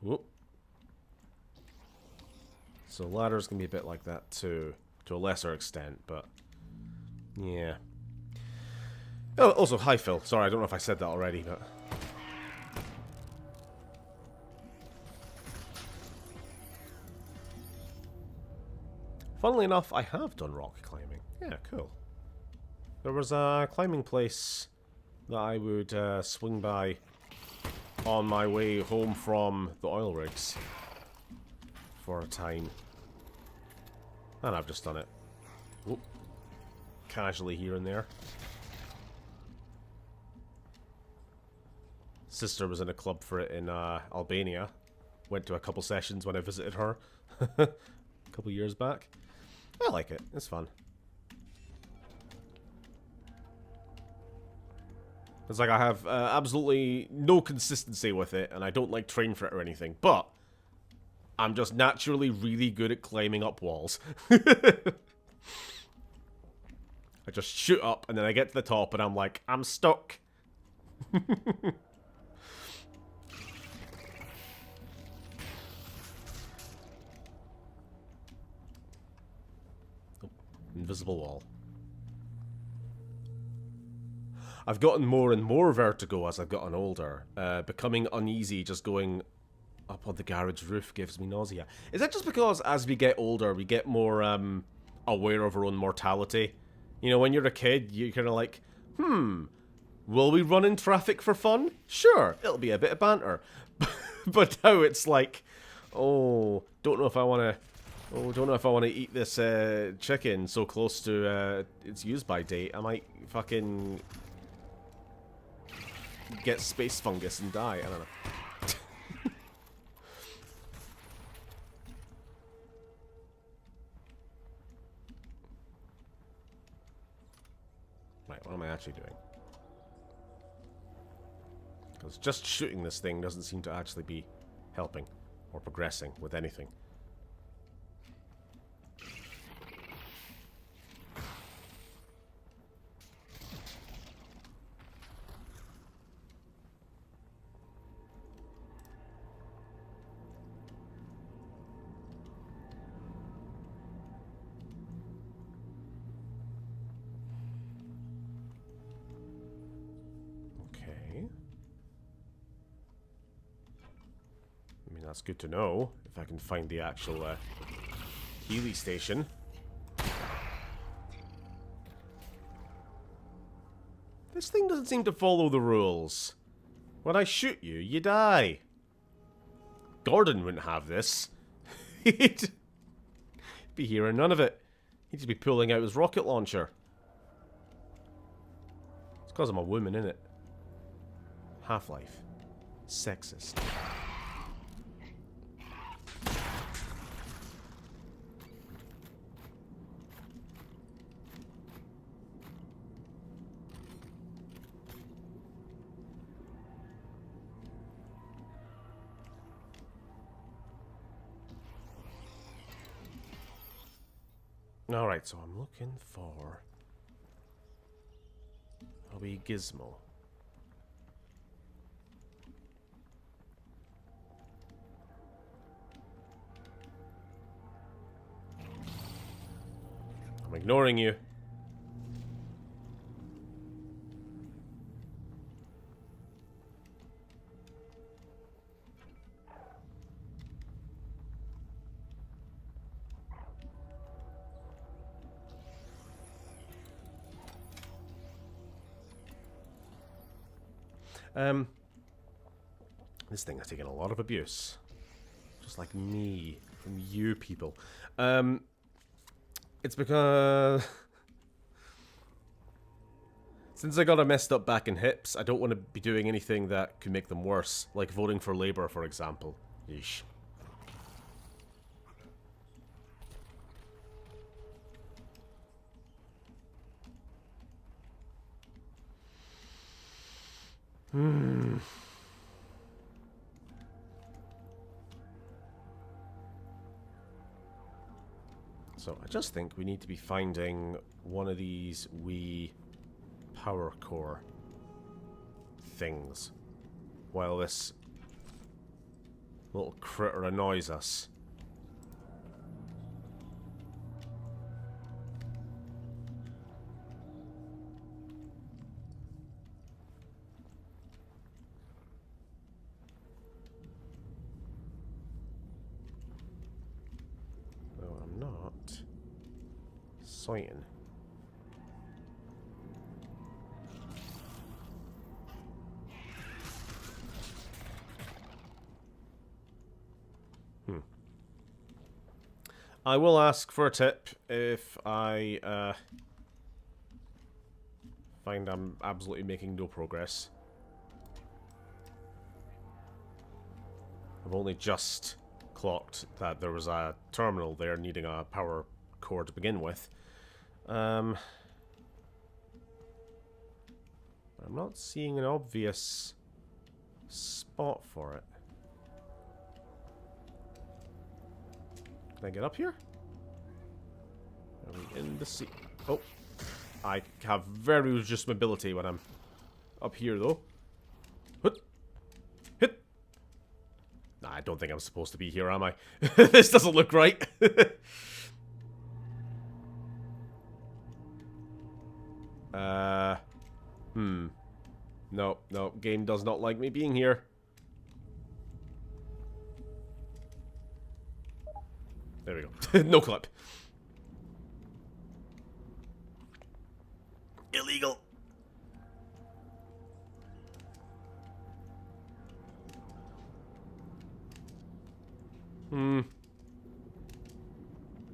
Whoop. So ladders can be a bit like that too, to a lesser extent, but yeah. Oh, also, hi Phil. Sorry, I don't know if I said that already, but... Funnily enough, I have done rock climbing. Yeah, cool. There was a climbing place that I would swing by on my way home from the oil rigs for a time. And I've just done it. Whoop. Casually here and there. Sister was in a club for it in Albania. Went to a couple sessions when I visited her a couple years back. I like it. It's fun. It's like I have absolutely no consistency with it, and I don't like train for it or anything, but I'm just naturally really good at climbing up walls. I just shoot up, and then I get to the top, and I'm like, I'm stuck. Invisible wall. I've gotten more and more vertigo as I've gotten older. Becoming uneasy just going up on the garage roof gives me nausea. Is that just because as we get older, we get more aware of our own mortality? You know, when you're a kid, you're kind of like, will we run in traffic for fun? Sure, it'll be a bit of banter. But now it's like, oh, don't know if I want to... Oh, don't know if I want to eat this chicken so close to its use-by date. I might fucking get space fungus and die. I don't know. Right, what am I actually doing? Because just shooting this thing doesn't seem to actually be helping or progressing with anything. That's good to know, if I can find the actual Healy station. This thing doesn't seem to follow the rules. When I shoot you, you die. Gordon wouldn't have this. He'd be hearing none of it. He'd just be pulling out his rocket launcher. It's because I'm a woman, innit? Half-Life. Sexist. Alright, so I'm looking for a wee gizmo. I'm ignoring you. This thing has taken a lot of abuse. Just like me. From you people. It's because... Since I got a messed up back and hips, I don't want to be doing anything that could make them worse. Like voting for Labour, for example. Yeesh. So I just think we need to be finding one of these wee power core things while this little critter annoys us. Sighting. I will ask for a tip if I find I'm absolutely making no progress. I've only just clocked that there was a terminal there needing a power core to begin with. I'm not seeing an obvious spot for it. Can I get up here? Are we in the sea? Oh, I have very reduced mobility when I'm up here, though. Hit, hit. Nah, I don't think I'm supposed to be here, am I? This doesn't look right. No, no, game does not like me being here. There we go. No clip. Illegal. And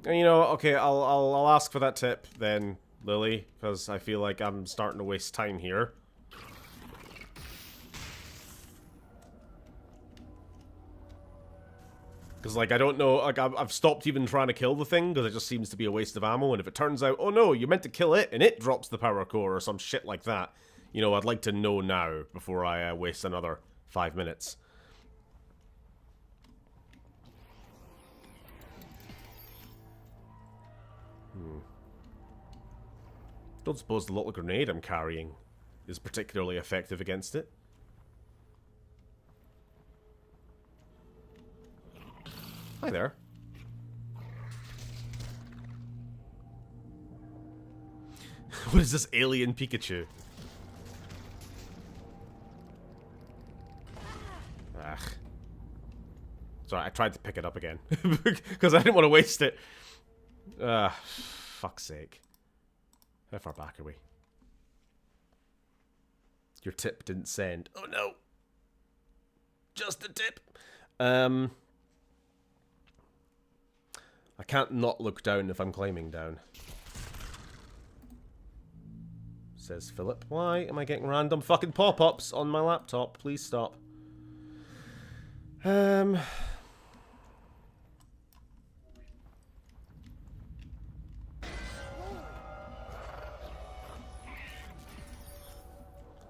you know, okay, I'll ask for that tip then, Lily, because I feel like I'm starting to waste time here. Because, like, I don't know, like, I've stopped even trying to kill the thing, because it just seems to be a waste of ammo, and if it turns out, oh no, you meant to kill it, and it drops the power core, or some shit like that, you know, I'd like to know now, before I waste another 5 minutes. Don't suppose the little grenade I'm carrying is particularly effective against it. Hi there. What is this alien Pikachu? Ugh. Sorry, I tried to pick it up again. Because I didn't want to waste it. Fuck's sake. How far back are we? Your tip didn't send. Oh no! Just a tip! I can't not look down if I'm climbing down. Says Philip. Why am I getting random fucking pop-ups on my laptop? Please stop.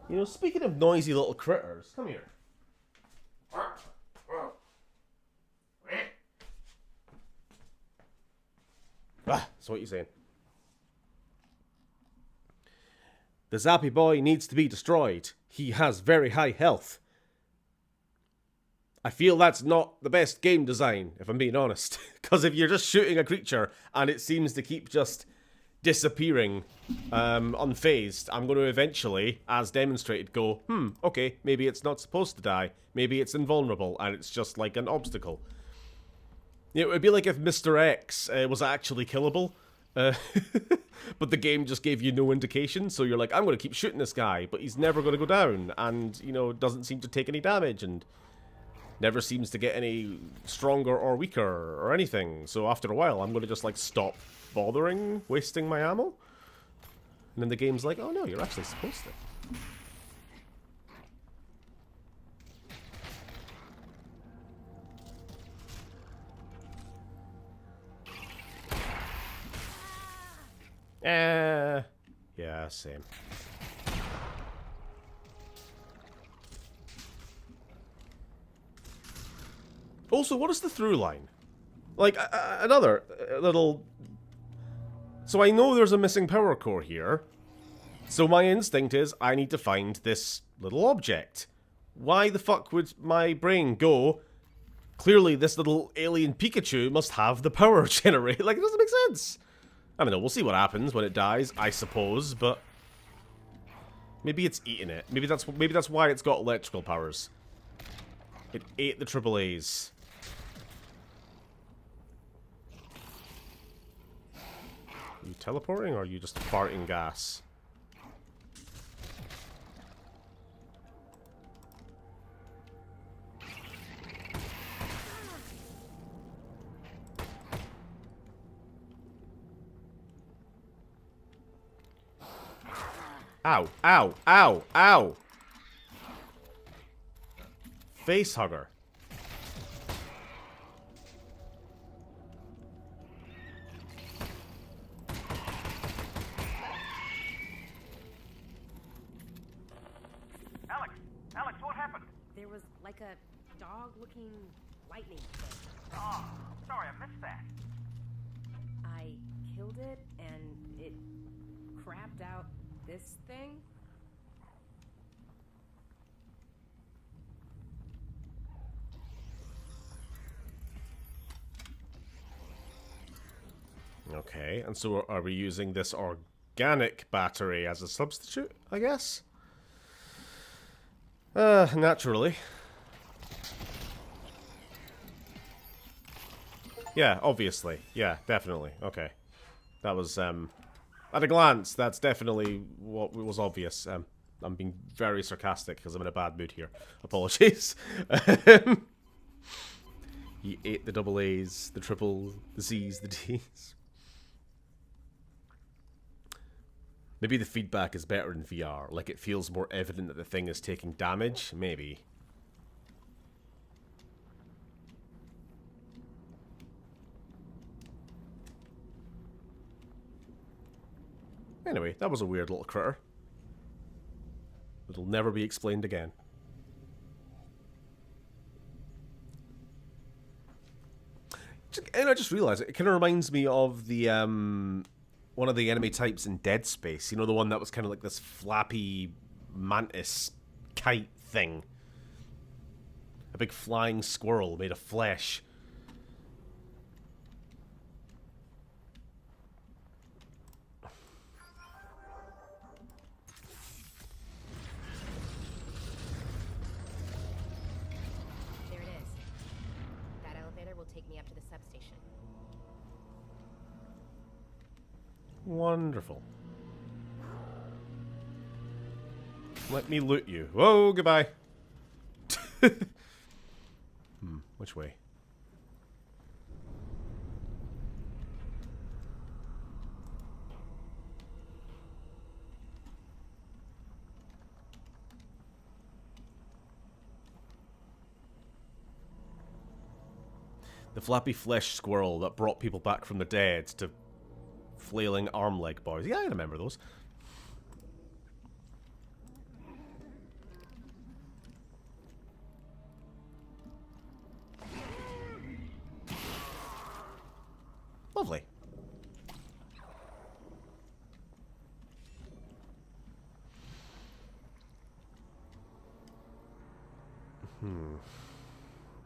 You know, speaking of noisy little critters, come here. Ah, so what you saying? The Zappy boy needs to be destroyed. He has very high health. I feel that's not the best game design, if I'm being honest. Because if you're just shooting a creature and it seems to keep just disappearing unfazed, I'm going to eventually, as demonstrated, go, okay, maybe it's not supposed to die. Maybe it's invulnerable and it's just like an obstacle. It would be like if Mr. X was actually killable. But the game just gave you no indication, so you're like, I'm going to keep shooting this guy, but he's never going to go down, and, you know, doesn't seem to take any damage, and never seems to get any stronger or weaker or anything. So after a while, I'm going to just, like, stop bothering wasting my ammo. And then the game's like, oh no, you're actually supposed to. Yeah, same. Also, what is the through line? Like, another little... So I know there's a missing power core here. So my instinct is, I need to find this little object. Why the fuck would my brain go, clearly this little alien Pikachu must have the power generator? Like, it doesn't make sense. I don't know, we'll see what happens when it dies, I suppose, but... Maybe it's eating it. Maybe that's why it's got electrical powers. It ate the AAAs. Are you teleporting, or are you just farting gas? Ow, ow, ow, ow! Face hugger. Alyx, what happened? There was like a dog-looking lightning thing. Oh, sorry, I missed that. I killed it, and it crapped out this thing. Okay, and so are we using this organic battery as a substitute, I guess? Naturally. Yeah, obviously. Yeah, definitely. Okay. That was, at a glance, that's definitely what was obvious. I'm being very sarcastic because I'm in a bad mood here. Apologies. He ate the double A's, the triple, the C's, the D's. Maybe the feedback is better in VR. Like, it feels more evident that the thing is taking damage. Maybe. Anyway, that was a weird little critter. It'll never be explained again. And I just realised it kind of reminds me of the one of the enemy types in Dead Space. You know, the one that was kind of like this flappy mantis kite thing. A big flying squirrel made of flesh. There it is. That elevator will take me up to the substation. Wonderful. Let me loot you. Whoa, goodbye. Which way? The flappy flesh squirrel that brought people back from the dead to flailing arm leg boys. Yeah, I remember those. Lovely.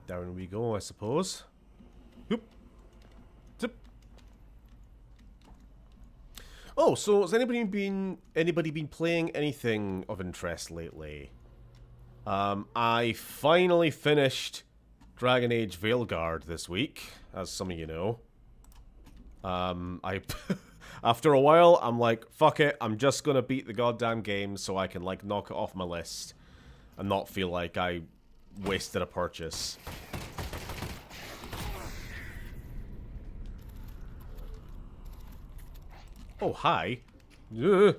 Down we go, I suppose. Whoop. Zip. Oh, so has anybody been playing anything of interest lately? I finally finished Dragon Age Veilguard this week, as some of you know. I after a while, I'm like, fuck it, I'm just gonna beat the goddamn game so I can, like, knock it off my list and not feel like I wasted a purchase. Oh, hi. Ugh.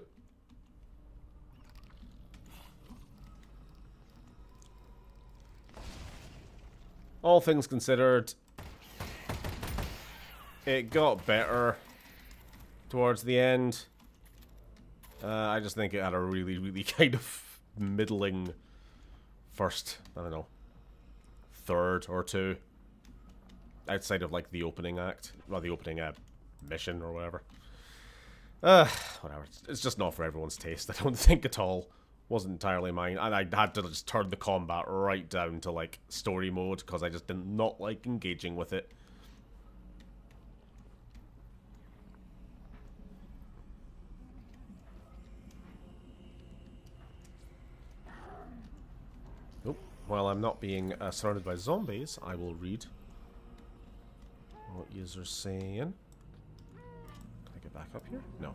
All things considered, it got better towards the end. I just think it had a really, really kind of middling first, I don't know, third or two. Outside of, like, the opening act. Well, the opening mission or whatever. Whatever. It's just not for everyone's taste, I don't think at all. Wasn't entirely mine. And I had to just turn the combat right down to, like, story mode, because I just did not like engaging with it. Nope. While I'm not being surrounded by zombies, I will read what users saying. Can I get back up here? No.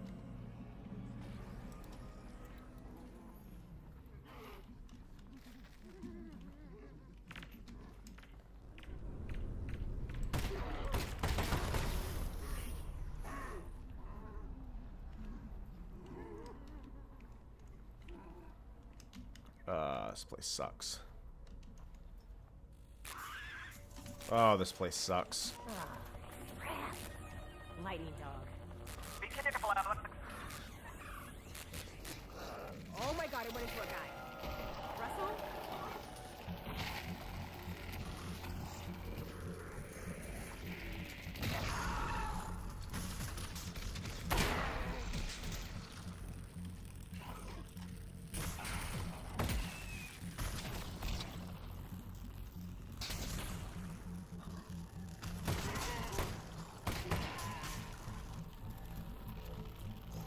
This place sucks. Oh, this place sucks. Lightning dog. Be careful, Alyx. Oh my god, it went into a guy. Russell?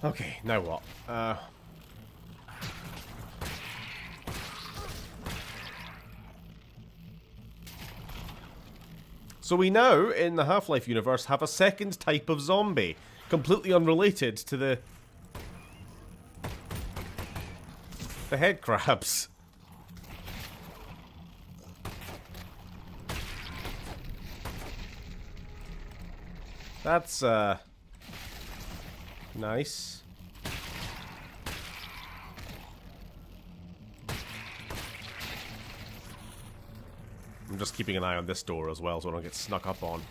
Okay, now what? So we now, in the Half-Life universe, have a second type of zombie, completely unrelated to the head crabs. That's, nice. I'm just keeping an eye on this door as well so I don't get snuck up on.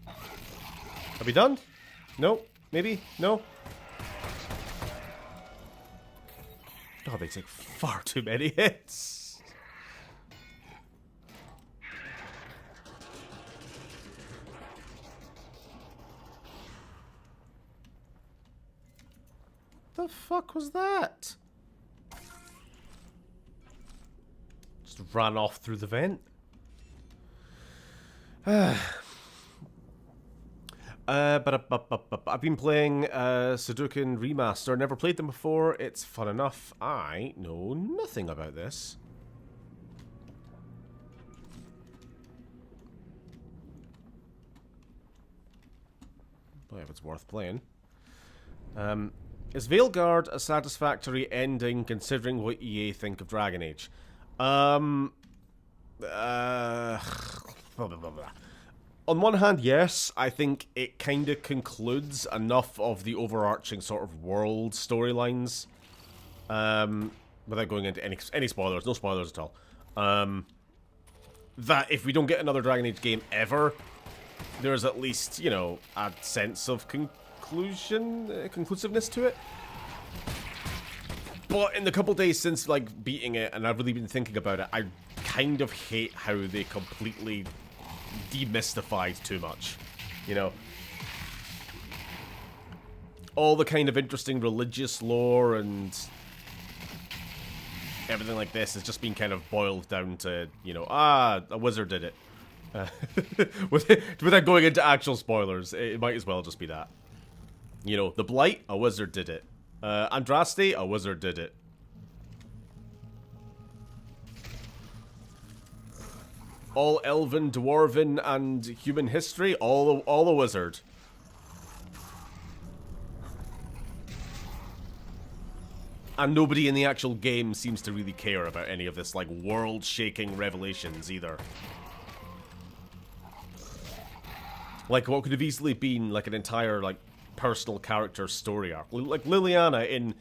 Are we done? No? Maybe? No? Oh, they take far too many hits. The fuck was that? Just ran off through the vent. I've been playing Sudoku Remaster. Never played them before. It's fun enough. I know nothing about this. Boy, if it's worth playing. Is Veilguard a satisfactory ending considering what EA think of Dragon Age? Blah, blah, blah, blah. On one hand, yes, I think it kind of concludes enough of the overarching sort of world storylines. Without going into any spoilers, no spoilers at all. That if we don't get another Dragon Age game ever, there's at least, you know, a sense of conclusiveness to it. But in the couple days since, like, beating it, and I've really been thinking about it, I kind of hate how they completely demystified too much, you know. all the kind of interesting religious lore and everything like this is just being kind of boiled down to, you know, a wizard did it. Without going into actual spoilers, it might as well just be that. You know, the Blight, a wizard did it. Andraste, a wizard did it. All elven, dwarven, and human history, all a wizard. And nobody in the actual game seems to really care about any of this, like, world-shaking revelations, either. Like, what could have easily been, like, an entire, like, personal character story arc. Like, Liliana in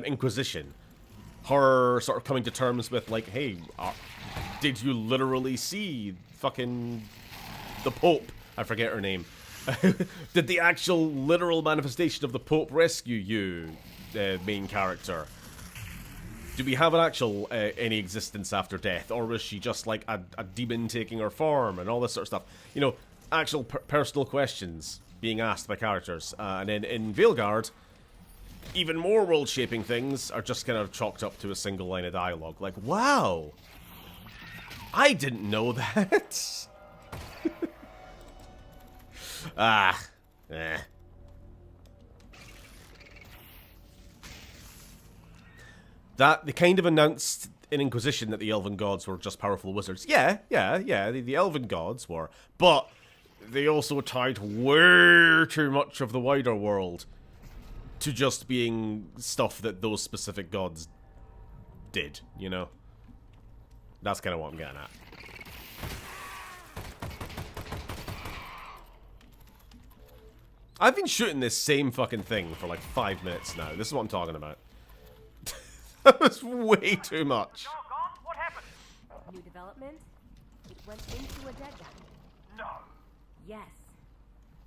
Inquisition. Her sort of coming to terms with, like, hey, did you literally see fucking the Pope? I forget her name. Did the actual literal manifestation of the Pope rescue you, main character? Do we have an actual any existence after death, or was she just like a demon taking her form and all this sort of stuff? You know, actual personal questions being asked by characters. And then in Veilguard, even more world-shaping things are just kind of chalked up to a single line of dialogue. Like, wow, I didn't know that. That they kind of announced in Inquisition that the Elven Gods were just powerful wizards. Yeah, the Elven Gods were. But they also tied way too much of the wider world to just being stuff that those specific gods did, you know? That's kind of what I'm getting at. I've been shooting this same fucking thing for like 5 minutes now. This is what I'm talking about. That was way too much. Doggone, what happened? New development? It went into a dead guy. No. Yes.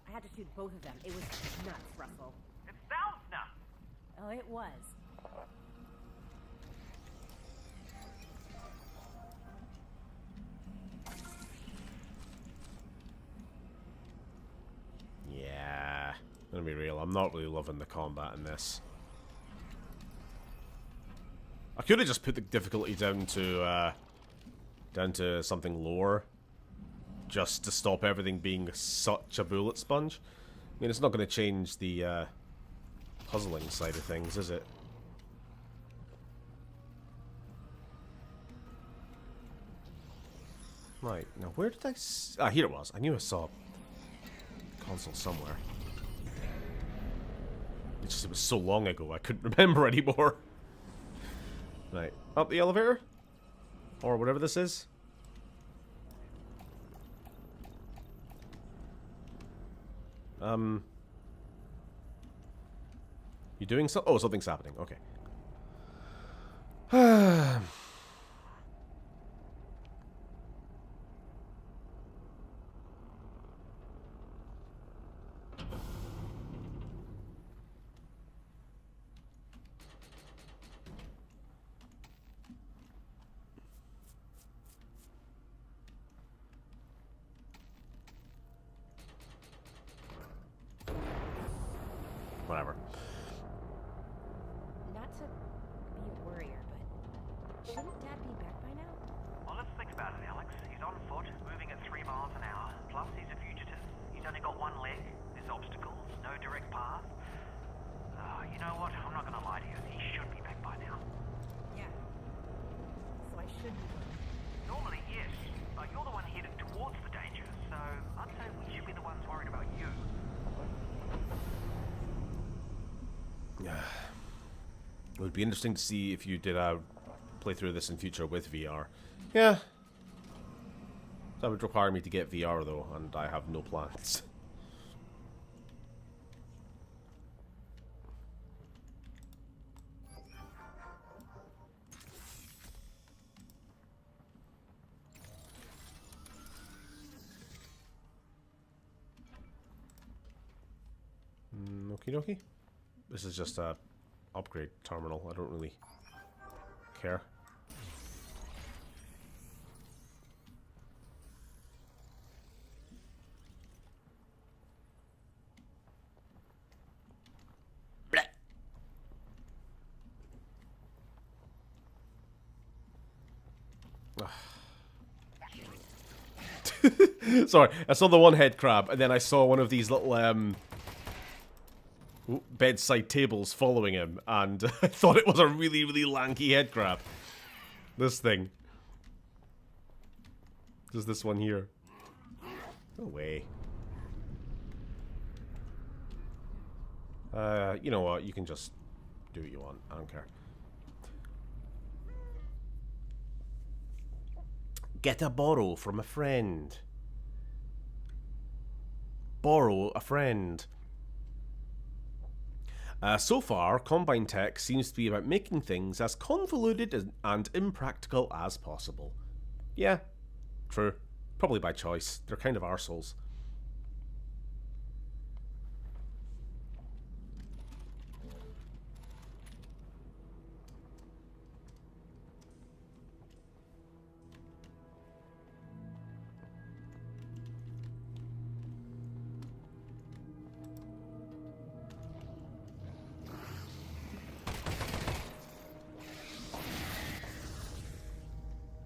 I had to shoot both of them. It was nuts, Russell. It sounds nuts. Oh, it was. Yeah. I'm gonna be real, I'm not really loving the combat in this. I could have just put the difficulty down to something lower, just to stop everything being such a bullet sponge. I mean, it's not going to change the puzzling side of things, is it? Right, now where did I here it was. I knew I saw a console somewhere. It's just, it was so long ago I couldn't remember anymore. Right, up the elevator? Or whatever this is. You doing so? Oh, something's happening. Okay. Whatever. Not to be a worrier, but shouldn't Dad be back by now? Well, let's think about it, Alyx. He's on foot, moving at 3 miles an hour. Plus, he's a fugitive. He's only got one leg. There's obstacles, no direct path. You know what? I'm not going to lie to you. He should be back by now. Yeah. So I should be. Normally, yes. But you're the one headed towards the danger, so I'd say we should be the ones worried about you. It would be interesting to see if you did a playthrough of this in future with VR. Yeah. That would require me to get VR though, and I have no plans. Okie dokie. This is just a upgrade terminal. I don't really care. Sorry, I saw the one head crab, and then I saw one of these little bedside tables following him, and I thought it was a really, really lanky head crab. This thing. Just this one here. No way. You know what? You can just do what you want. I don't care. Get a borrow from a friend. Borrow a friend. So far, Combine Tech seems to be about making things as convoluted and impractical as possible. Yeah, true. Probably by choice. They're kind of arseholes.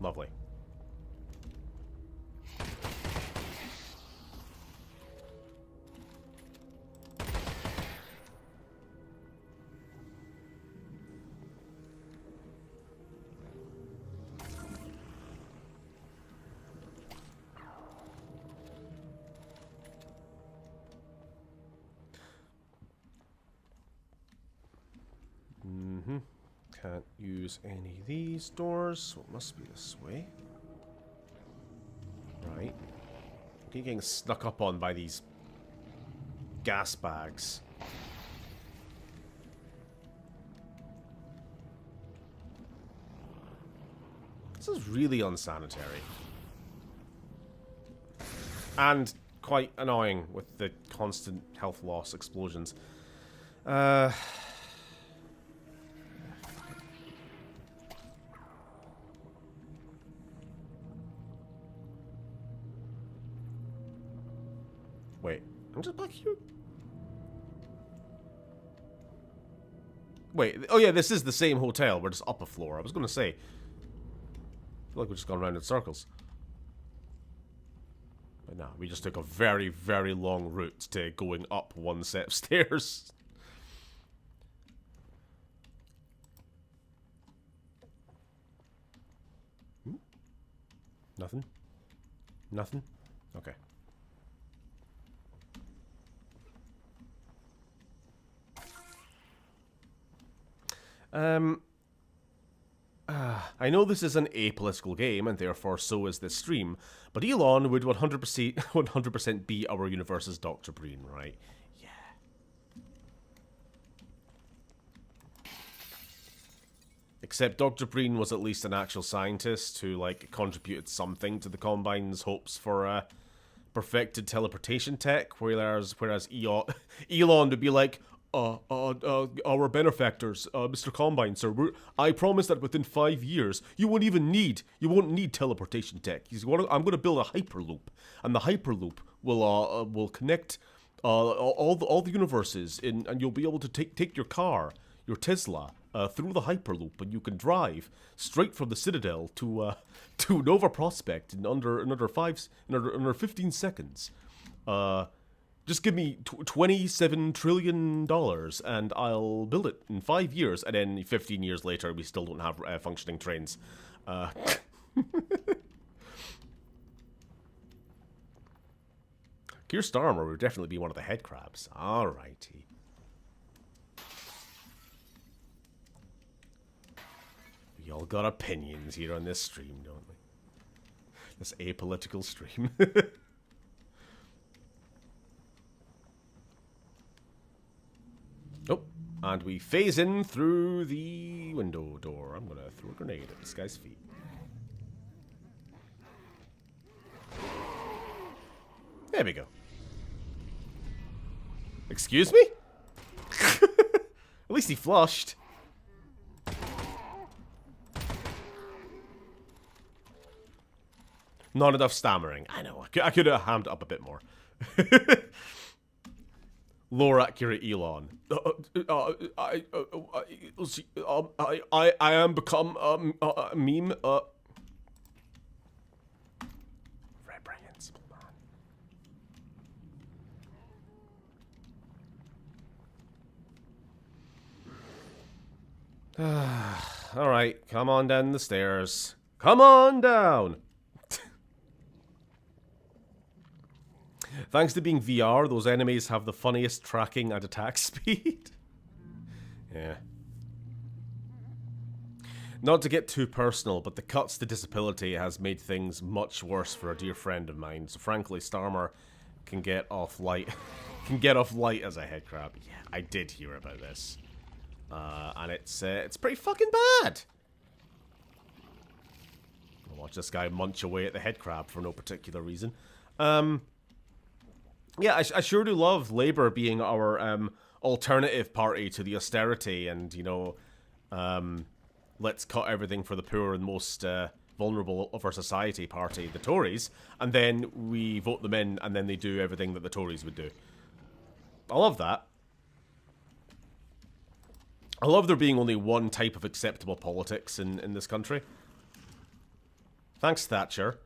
Lovely. Can't use any of these doors, so it must be this way. Right. Keep getting snuck up on by these gas bags. This is really unsanitary. And quite annoying with the constant health loss explosions. Wait, I'm just back here? Wait, oh yeah, this is the same hotel. We're just up a floor. I was going to say. I feel like we've just gone around in circles. But no, we just took a very, very long route to going up one set of stairs. Nothing? Nothing? Okay. I know this is an apolitical game, and therefore so is this stream, but Elon would 100% be our universe's Dr. Breen, right? Yeah. Except Dr. Breen was at least an actual scientist who, like, contributed something to the Combine's hopes for, perfected teleportation tech, whereas Elon would be like, our benefactors, Mr. Combine, sir. I promise that within 5 years, you won't need teleportation tech. I'm going to build a hyperloop, and the hyperloop will connect all the universes, and you'll be able to take your car, your Tesla, through the hyperloop, and you can drive straight from the Citadel to Nova Prospect in under 15 seconds. Just give me $27 trillion and I'll build it in 5 years. And then 15 years later, we still don't have functioning trains. Keir Starmer would definitely be one of the head crabs. Alrighty. We all got opinions here on this stream, don't we? This apolitical stream. Oh, and we phase in through the window door. I'm gonna throw a grenade at this guy's feet. There we go. Excuse me? At least he flushed. Not enough stammering. I know. I could have hammed it up a bit more. Lore accurate Elon. I am become a meme. Alright, come on down the stairs. Come on down! Thanks to being VR, those enemies have the funniest tracking and attack speed. Yeah. Not to get too personal, but the cuts to disability has made things much worse for a dear friend of mine. So frankly, Starmer can get off light. Can get off light as a headcrab. Yeah, I did hear about this. And it's pretty fucking bad. I'll watch this guy munch away at the headcrab for no particular reason. Yeah, I sure do love Labour being our alternative party to the austerity and, you know, let's cut everything for the poor and most vulnerable of our society party, the Tories, and then we vote them in and then they do everything that the Tories would do. I love that. I love there being only one type of acceptable politics in this country. Thanks, Thatcher.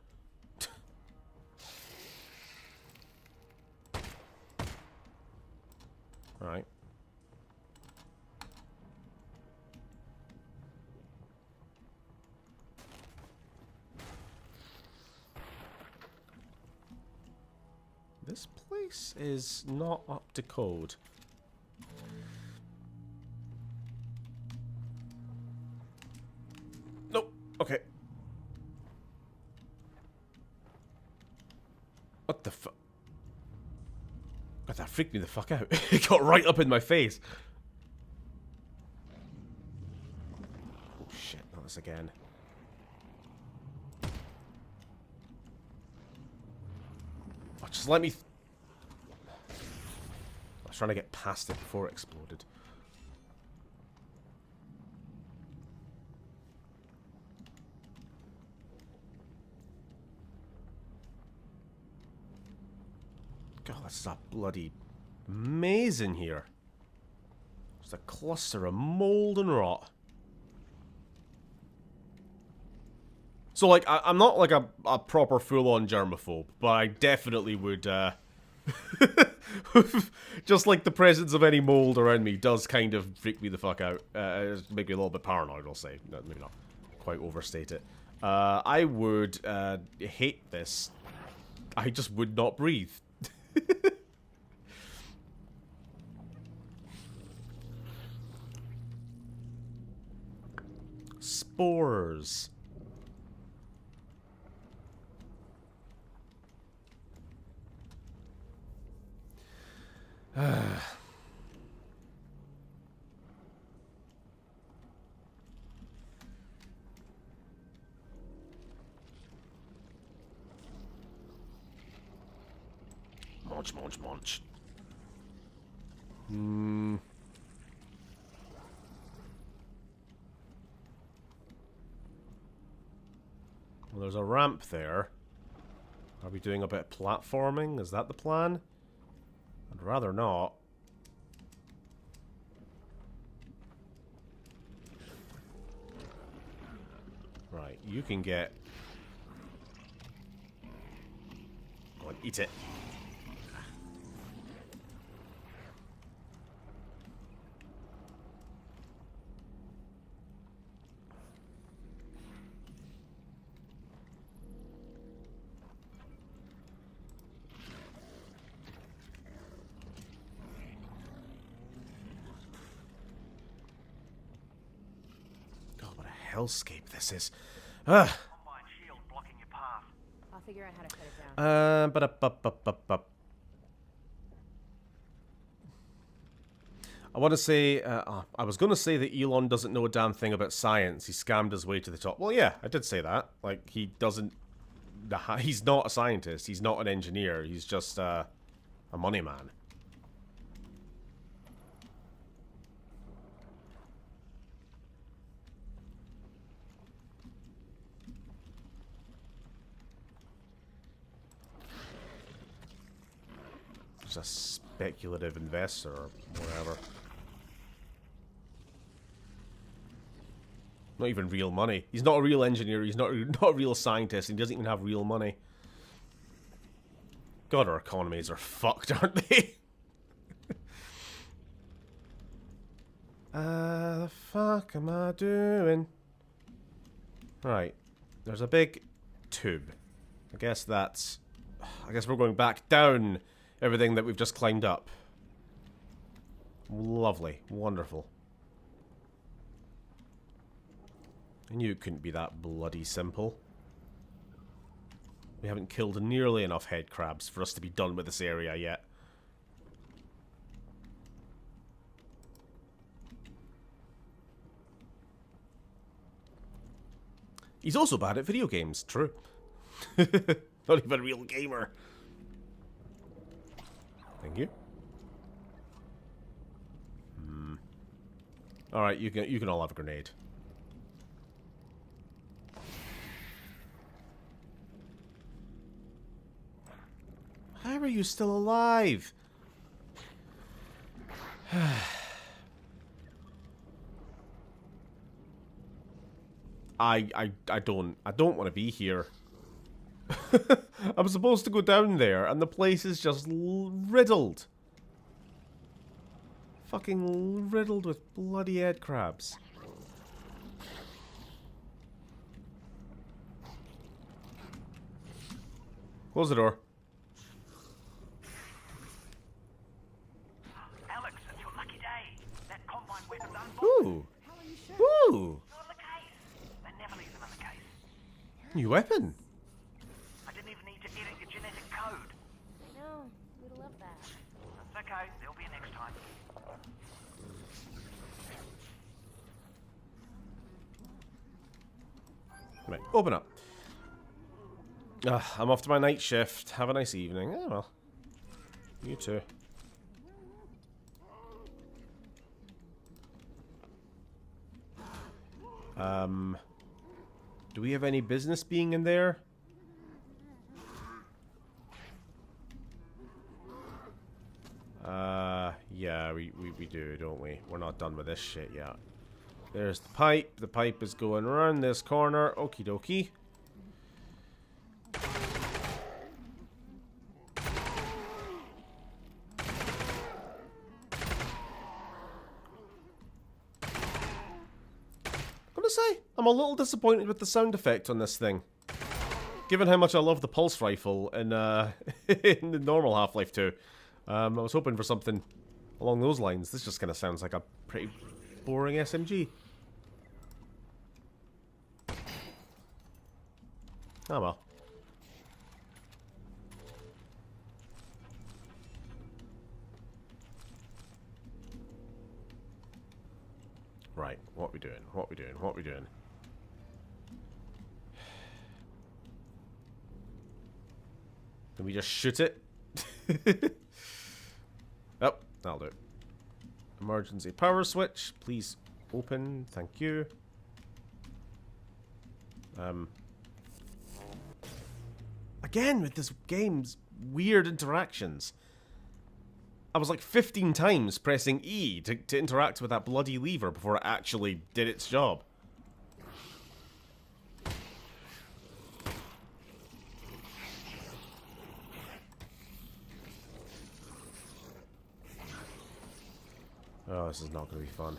Alright. This place is not up to code. Nope. Okay. What the fuck? God, that freaked me the fuck out. It got right up in my face. Oh shit, not this again. Oh, just let me... I was trying to get past it before it exploded. God, that's a bloody maze in here. Just a cluster of mold and rot. So, like, I'm not like a proper full-on germaphobe, but I definitely would, just like the presence of any mold around me does kind of freak me the fuck out. Make me a little bit paranoid, I'll say. No, maybe not quite overstate it. I would hate this. I just would not breathe. Spores. Munch, munch, munch. Well, there's a ramp there. Are we doing a bit of platforming? Is that the plan? I'd rather not. Right, you can get... Go on, eat it. Hellscape this is. Combine shield blocking your path. I'll figure out how to shut it down. I want to say, I was going to say that Elon doesn't know a damn thing about science. He scammed his way to the top. Well, yeah, I did say that. Like, he doesn't... He's not a scientist. He's not an engineer. He's just a money man. Just a speculative investor or whatever. Not even real money. He's not a real engineer. He's not a real scientist. And he doesn't even have real money. God, our economies are fucked, aren't they? The fuck am I doing? Right. There's a big tube. I guess we're going back down everything that we've just climbed up. Lovely. Wonderful. I knew it couldn't be that bloody simple. We haven't killed nearly enough head crabs for us to be done with this area yet. He's also bad at video games, true. Not even a real gamer. Thank you. Alright, you can all have a grenade. How are you still alive? I don't want to be here. I'm supposed to go down there and the place is just riddled. Fucking riddled with bloody head crabs. Close the door. Alyx, it's your lucky day. That combine weapon's unboxed. Ooh. Ooh. You're in the case. They never leave them in the case. New weapon. I didn't even need to edit your genetic code. I know. We'd love that. That's okay. There'll be a next time. Right, open up. I'm off to my night shift. Have a nice evening. Oh well. You too. Do we have any business being in there? Yeah, we do, don't we? We're not done with this shit yet. There's the pipe. The pipe is going around this corner. Okie dokie. I'm a little disappointed with the sound effect on this thing. Given how much I love the pulse rifle in, in the normal Half-Life 2. I was hoping for something along those lines. This just kind of sounds like a pretty boring SMG. Oh well. Right, what we doing? What we doing? What we doing? Can we just shoot it? Oh, that'll do it. Emergency power switch. Please open. Thank you. Again, with this game's weird interactions. I was like 15 times pressing E to interact with that bloody lever before it actually did its job. Oh, this is not going to be fun.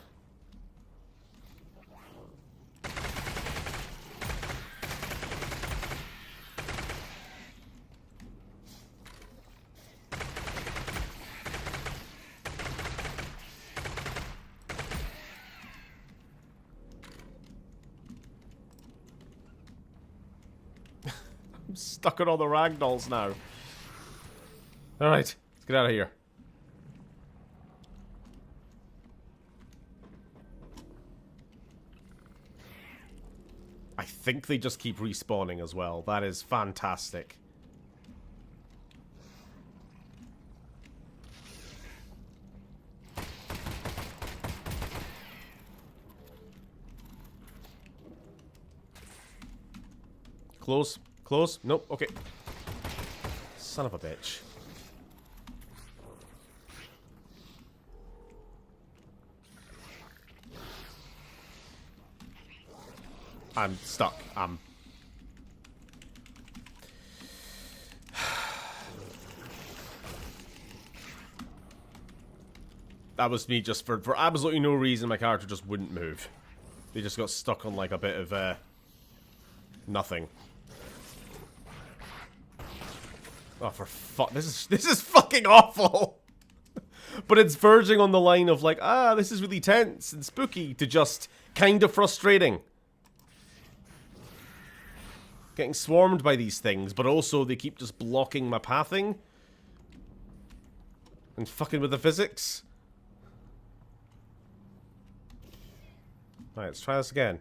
I'm stuck on all the ragdolls now. Alright, let's get out of here. I think they just keep respawning as well. That is fantastic. Close. Close. Nope. Okay. Son of a bitch. I'm stuck. That was me just for absolutely no reason. My character just wouldn't move. They just got stuck on like a bit of nothing. Oh, for fuck! This is fucking awful. But it's verging on the line of like, this is really tense and spooky to just kind of frustrating. Getting swarmed by these things, but also they keep just blocking my pathing and fucking with the physics. Alright, let's try this again.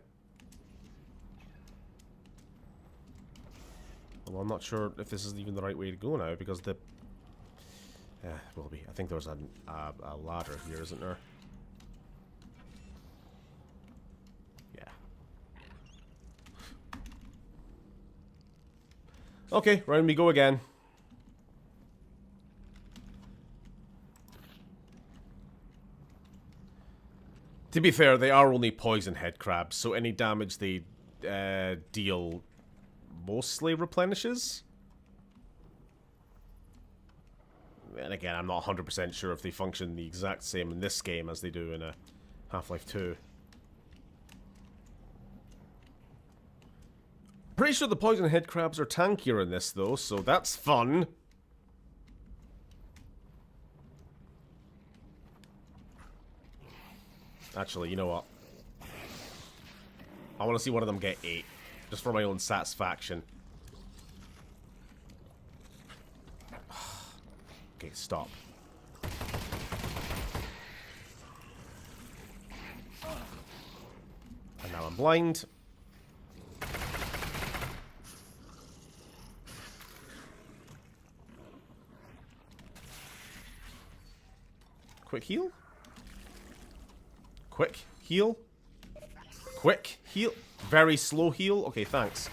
Well, I'm not sure if this is even the right way to go now, because the... Yeah, it will be. I think there's a ladder here, isn't there? Yeah. Okay, round we go again. To be fair, they are only poison head crabs, so any damage they deal mostly replenishes. And again, I'm not 100% sure if they function the exact same in this game as they do in Half-Life 2. Pretty sure the poison head crabs are tankier in this, though, so that's fun. Actually, you know what? I want to see one of them get 8. Just for my own satisfaction. Okay, stop. And now I'm blind. Quick heal? Quick heal? Quick heal? Very slow heal? Okay, thanks.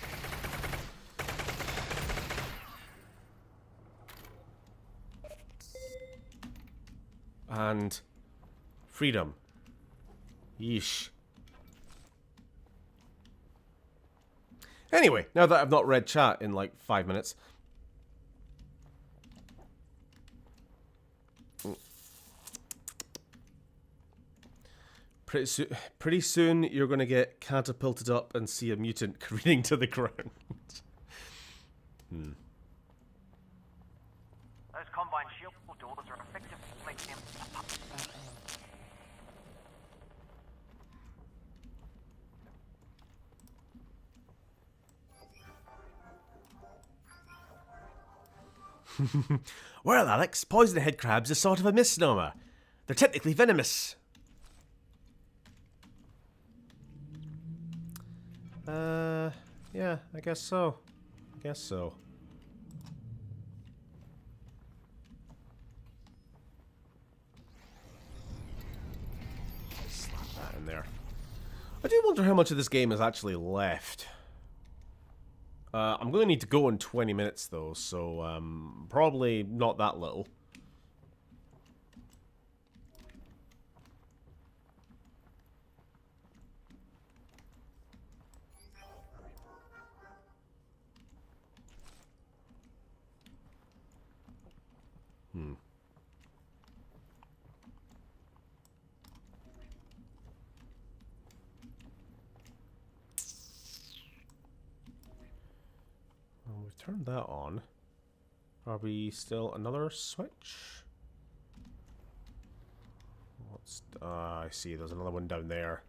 And freedom. Yeesh. Anyway, now that I've not read chat in like 5 minutes. Pretty soon you're going to get catapulted up and see a mutant careening to the ground. Those combine shield doors are effective lithium. Well, Alyx, poison head crabs are sort of a misnomer. They're technically venomous. Yeah, I guess so. Guess so. Slap that in there. I do wonder how much of this game is actually left. I'm going to need to go in 20 minutes though, so probably not that little. Well, we've turned that on. Are we still another switch? What's... I see. There's another one down there.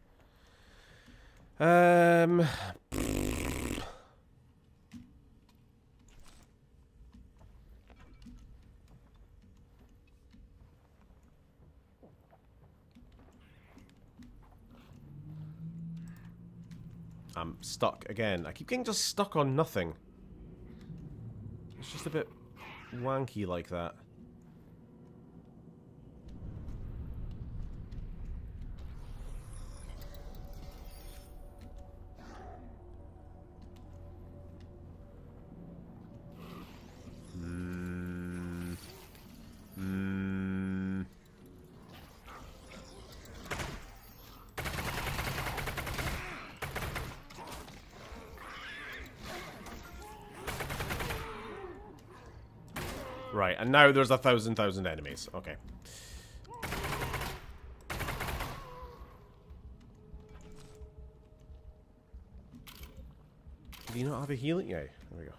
I'm stuck again. I keep getting just stuck on nothing. It's just a bit wanky like that. Right, and now there's 1,000 enemies. Okay. Do you not have a healing? Yeah, there we go.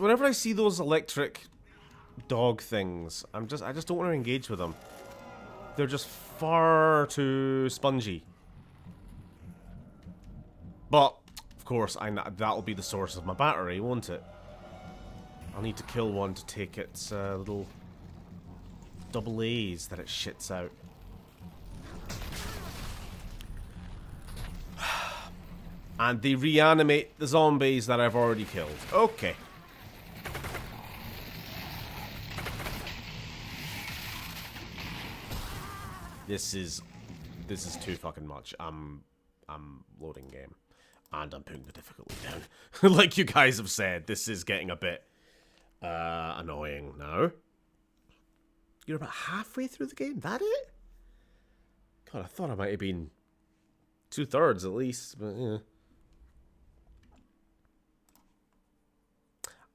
Whenever I see those electric dog things, I just don't want to engage with them. They're just far too spongy. But of course, that'll be the source of my battery, won't it? I'll need to kill one to take its little double A's that it shits out. And they reanimate the zombies that I've already killed. Okay. This is too fucking much. I'm loading game. And I'm putting the difficulty down. Like you guys have said, this is getting a bit annoying now. You're about halfway through the game? That it? God, I thought I might have been 2/3 at least, but yeah.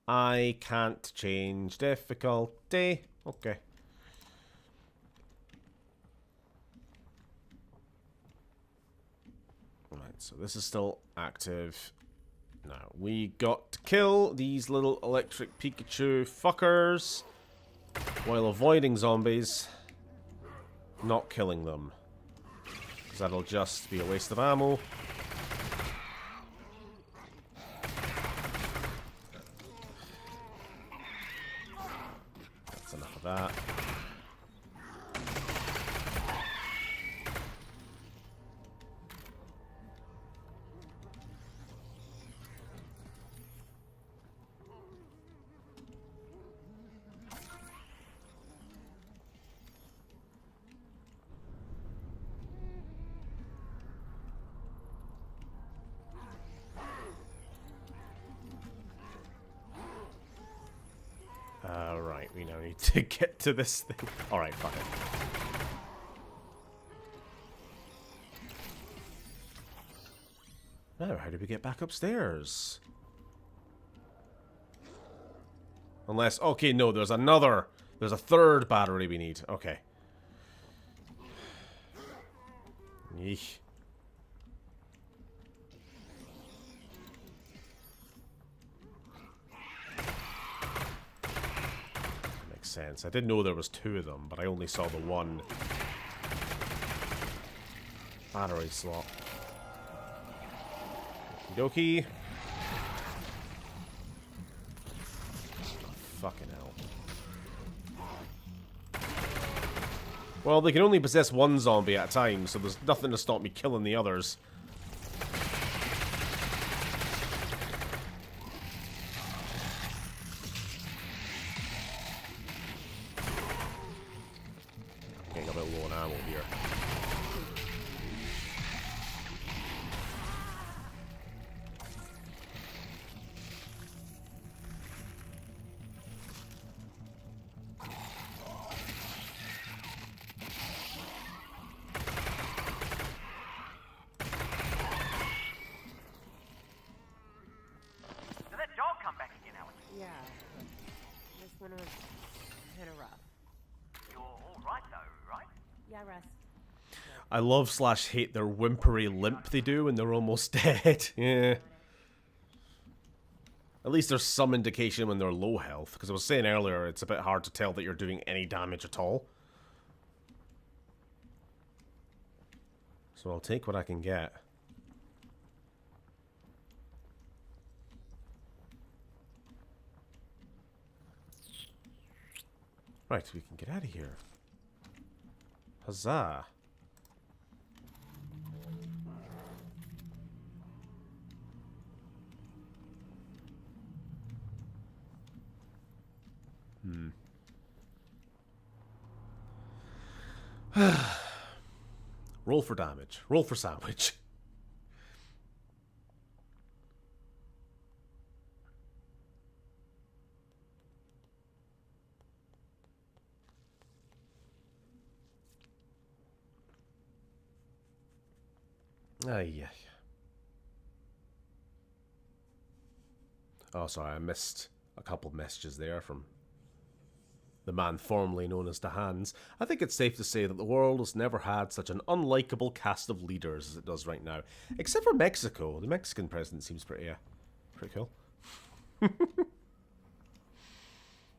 I can't change difficulty. Okay. Right, so this is still active. Now, we got to kill these little electric Pikachu fuckers while avoiding zombies, not killing them. Because that'll just be a waste of ammo. That's enough of that. Right, we now need to get to this thing. Alright, fuck it. Now, how do we get back upstairs? Unless, okay, no, there's a third battery we need. Okay. Yeesh. Sense. I didn't know there was two of them, but I only saw the one battery slot. Okie dokie. Oh, fucking hell. Well, they can only possess one zombie at a time, so there's nothing to stop me killing the others. I love / hate their whimpery limp they do when they're almost dead. Yeah. At least there's some indication when they're low health, because I was saying earlier it's a bit hard to tell that you're doing any damage at all. So I'll take what I can get. Right, we can get out of here. Huzzah. Roll for damage. Roll for sandwich. Yeah. Oh, sorry, I missed a couple of messages there from the man formerly known as the Hands. I think it's safe to say that the world has never had such an unlikable cast of leaders as it does right now. Except for Mexico. The Mexican president seems pretty cool.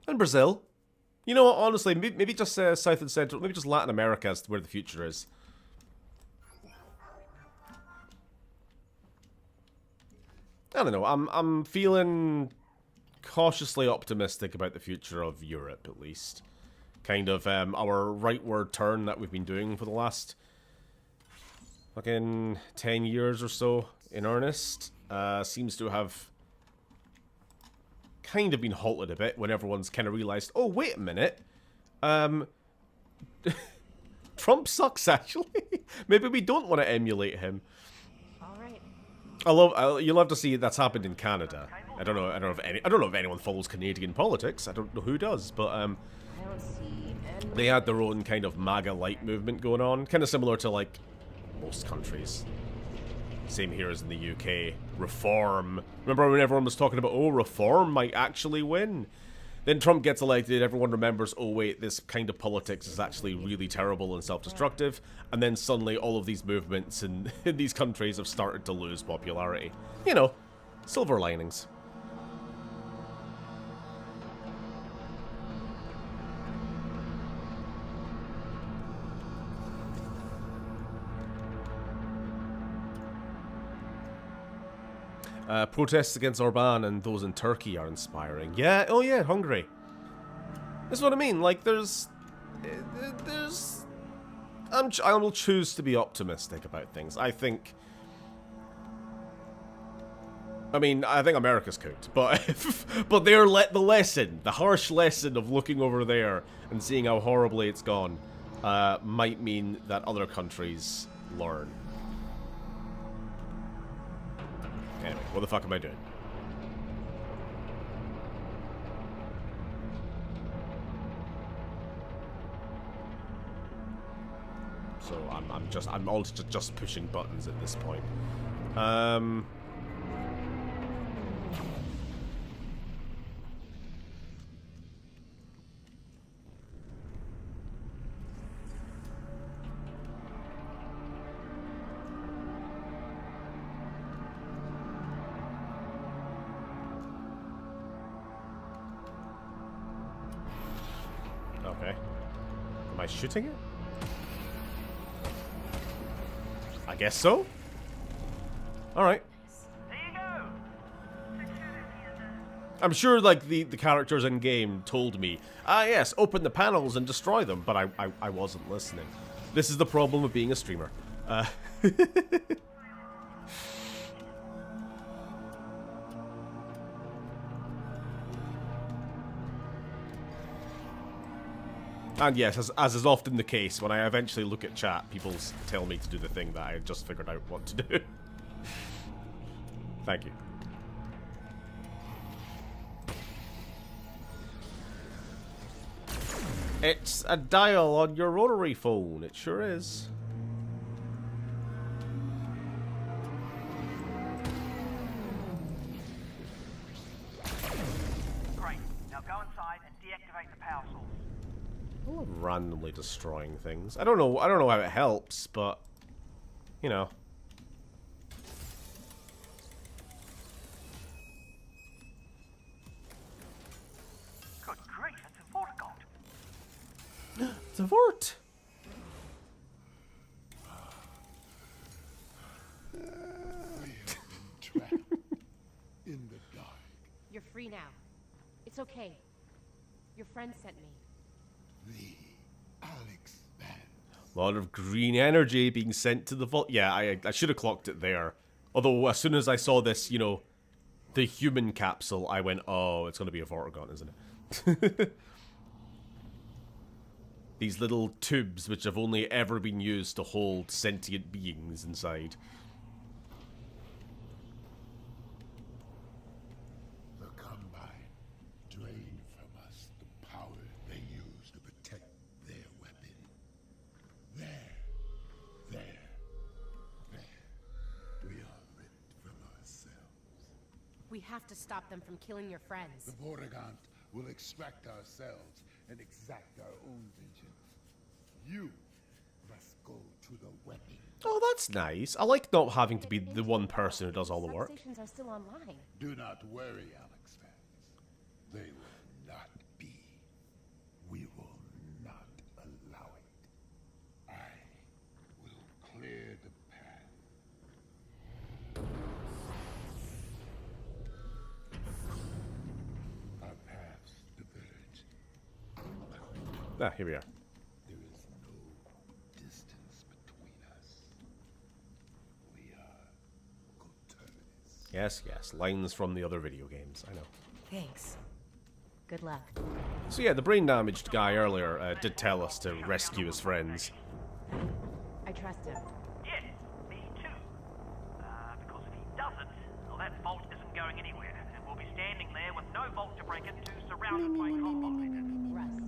And Brazil. You know what, honestly, maybe just South and Central, maybe just Latin America is where the future is. I don't know, I'm feeling cautiously optimistic about the future of Europe, at least. Kind of our rightward turn that we've been doing for the last fucking 10 years or so in earnest seems to have kind of been halted a bit when everyone's kind of realized, oh, wait a minute. Trump sucks, actually. Maybe we don't want to emulate him. All right. You'll love to see that's happened in Canada. I don't know if anyone follows Canadian politics. I don't know who does, but I don't see any. they had their own kind of MAGA light movement going on, kind of similar to like most countries. Same here as in the UK. Reform. Remember when everyone was talking about, oh, reform might actually win? Then Trump gets elected, everyone remembers, oh wait, this kind of politics is actually really terrible and self-destructive, and then suddenly all of these movements in these countries have started to lose popularity. You know, silver linings. Protests against Orban and those in Turkey are inspiring. Yeah, oh yeah, Hungary. That's what I mean. Like, I will choose to be optimistic about things. I think America's cooked, but but the lesson, the harsh lesson of looking over there and seeing how horribly it's gone, might mean that other countries learn. Anyway, what the fuck am I doing? So I'm all just pushing buttons at this point. Okay. Am I shooting it? I guess so. Alright. There you go. I'm sure, like, the characters in game told me, yes, open the panels and destroy them, but I wasn't listening. This is the problem of being a streamer. And yes, as is often the case, when I eventually look at chat, people tell me to do the thing that I just figured out what to do. Thank you. It's a dial on your rotary phone, it sure is. Great. Now go inside and deactivate the power source. I love randomly destroying things. I don't know how it helps, but you know. Good grief, it's a Vortigaunt. It's a Vort! We have been trapped in the dark. You're free now. It's okay. Your friend sent me. The Alyx band. A lot of green energy being sent to the vault. Yeah, I should have clocked it there. Although, as soon as I saw this, you know, the human capsule, I went, oh, it's going to be a Vortigaunt, isn't it? These little tubes, which have only ever been used to hold sentient beings inside. The Combine drain from us the power they use to protect their weapon. There. We are ripped from ourselves. We We have to stop them from killing your friends. The Vortigaunt will extract ourselves and exact our own vengeance. You must go to the weapon. Oh, that's nice. I like not having to be the one person who does all the work. Substations are still online. Do not worry, Alyx fans. They will not be. We will not allow it. I will clear the path. Our paths diverge. Ah, here we are. There is no distance between us. We are coterminous. Yes, yes. Lines from the other video games. I know. Thanks. Good luck. So yeah, the brain-damaged guy earlier did tell us to rescue his friends. I trust him. Yes, me too. Because if he doesn't, well, that vault isn't going anywhere, and we'll be standing there with no vault to break into, surrounded by combine. Russ,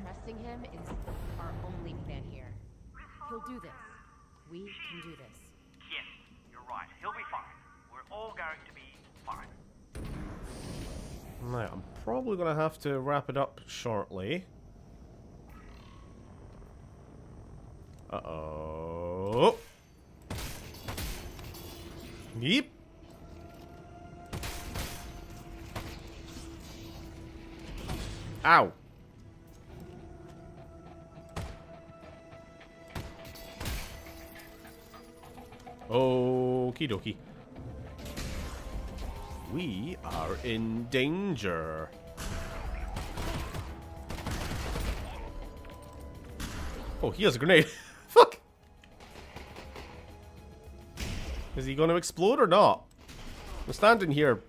trusting him is our only plan here. He'll do this. We can do this. Yes, you're right. He'll be fine. We're all going to be fine. Right, I'm probably going to have to wrap it up shortly. Uh-oh. Yeep. Ow. Okie dokie. We are in danger. Oh, he has a grenade. Fuck! Is he going to explode or not? I'm standing here.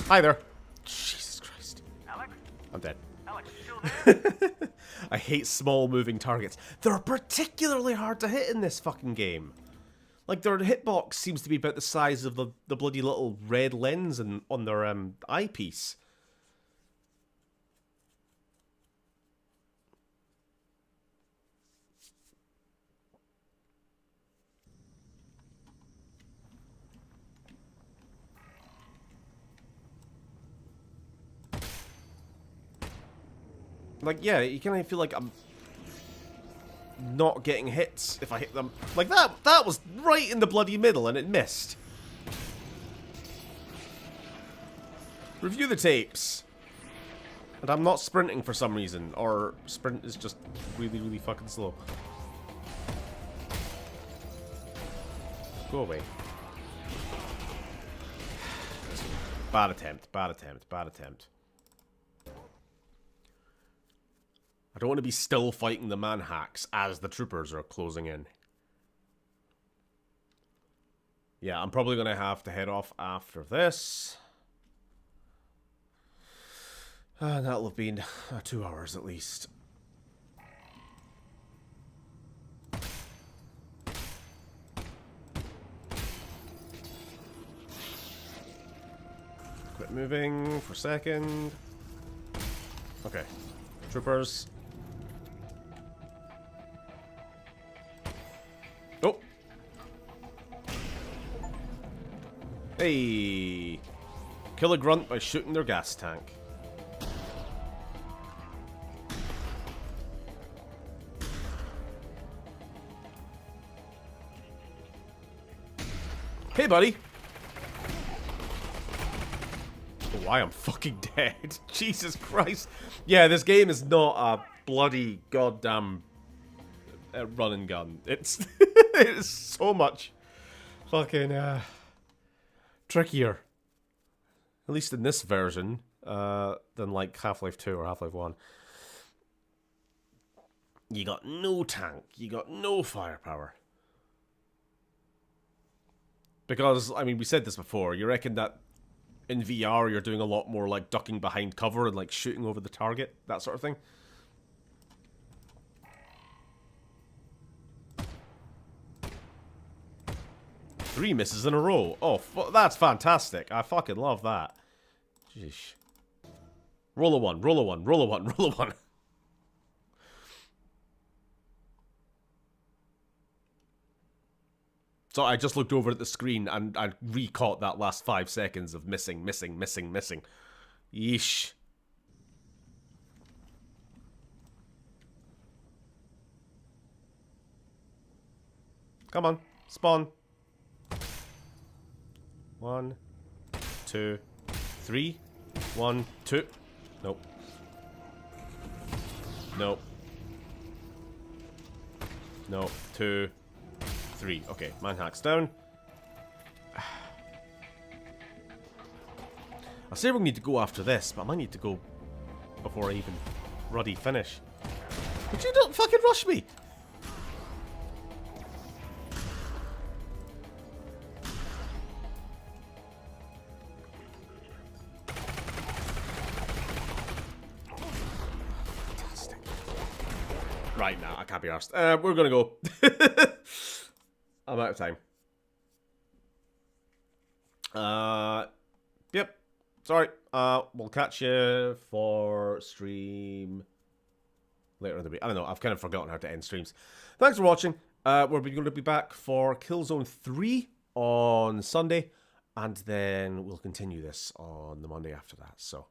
Hi there. Jesus Christ. Alyx? I'm dead. Alyx, you still there? I hate small moving targets. They're particularly hard to hit in this fucking game. Like, their hitbox seems to be about the size of the bloody little red lens on their eyepiece. Like, yeah, you kind of feel like I'm not getting hits if I hit them. Like, that was right in the bloody middle and it missed. Review the tapes. And I'm not sprinting for some reason, or sprint is just really, really fucking slow. Go away. Bad attempt, bad attempt, bad attempt. I don't want to be still fighting the manhacks as the troopers are closing in. Yeah, I'm probably going to have to head off after this. That'll have been 2 hours at least. Quit moving for a second. Okay. Troopers. Oh! Hey! Kill a grunt by shooting their gas tank. Hey, buddy! Oh, I am fucking dead. Jesus Christ. Yeah, this game is not a bloody goddamn run and gun. It's it is so much fucking trickier. At least in this version, than like Half-Life 2 or Half-Life 1. You got no tank, you got no firepower. Because, I mean, we said this before, you reckon that in VR you're doing a lot more like ducking behind cover and like shooting over the target, that sort of thing? Three misses in a row. Oh, that's fantastic. I fucking love that. Jeez. Roll a one, roll a one, roll a one, roll a one. So I just looked over at the screen and I re-caught that last 5 seconds of missing. Yeesh. Come on, spawn. 1, 2, 3. 1, 2. Nope. Nope. No. 2, 3. Okay, manhack's down. I say we need to go after this, but I might need to go before I even ruddy finish. But you don't fucking rush me! Right, now I can't be arsed. We're gonna go. I'm out of time. Yep. Sorry. We'll catch you for stream later in the week. I don't know. I've kind of forgotten how to end streams. Thanks for watching. We're going to be back for Killzone 3 on Sunday, and then we'll continue this on the Monday after that. So,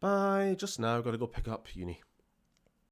bye. Just now, got to go pick up uni.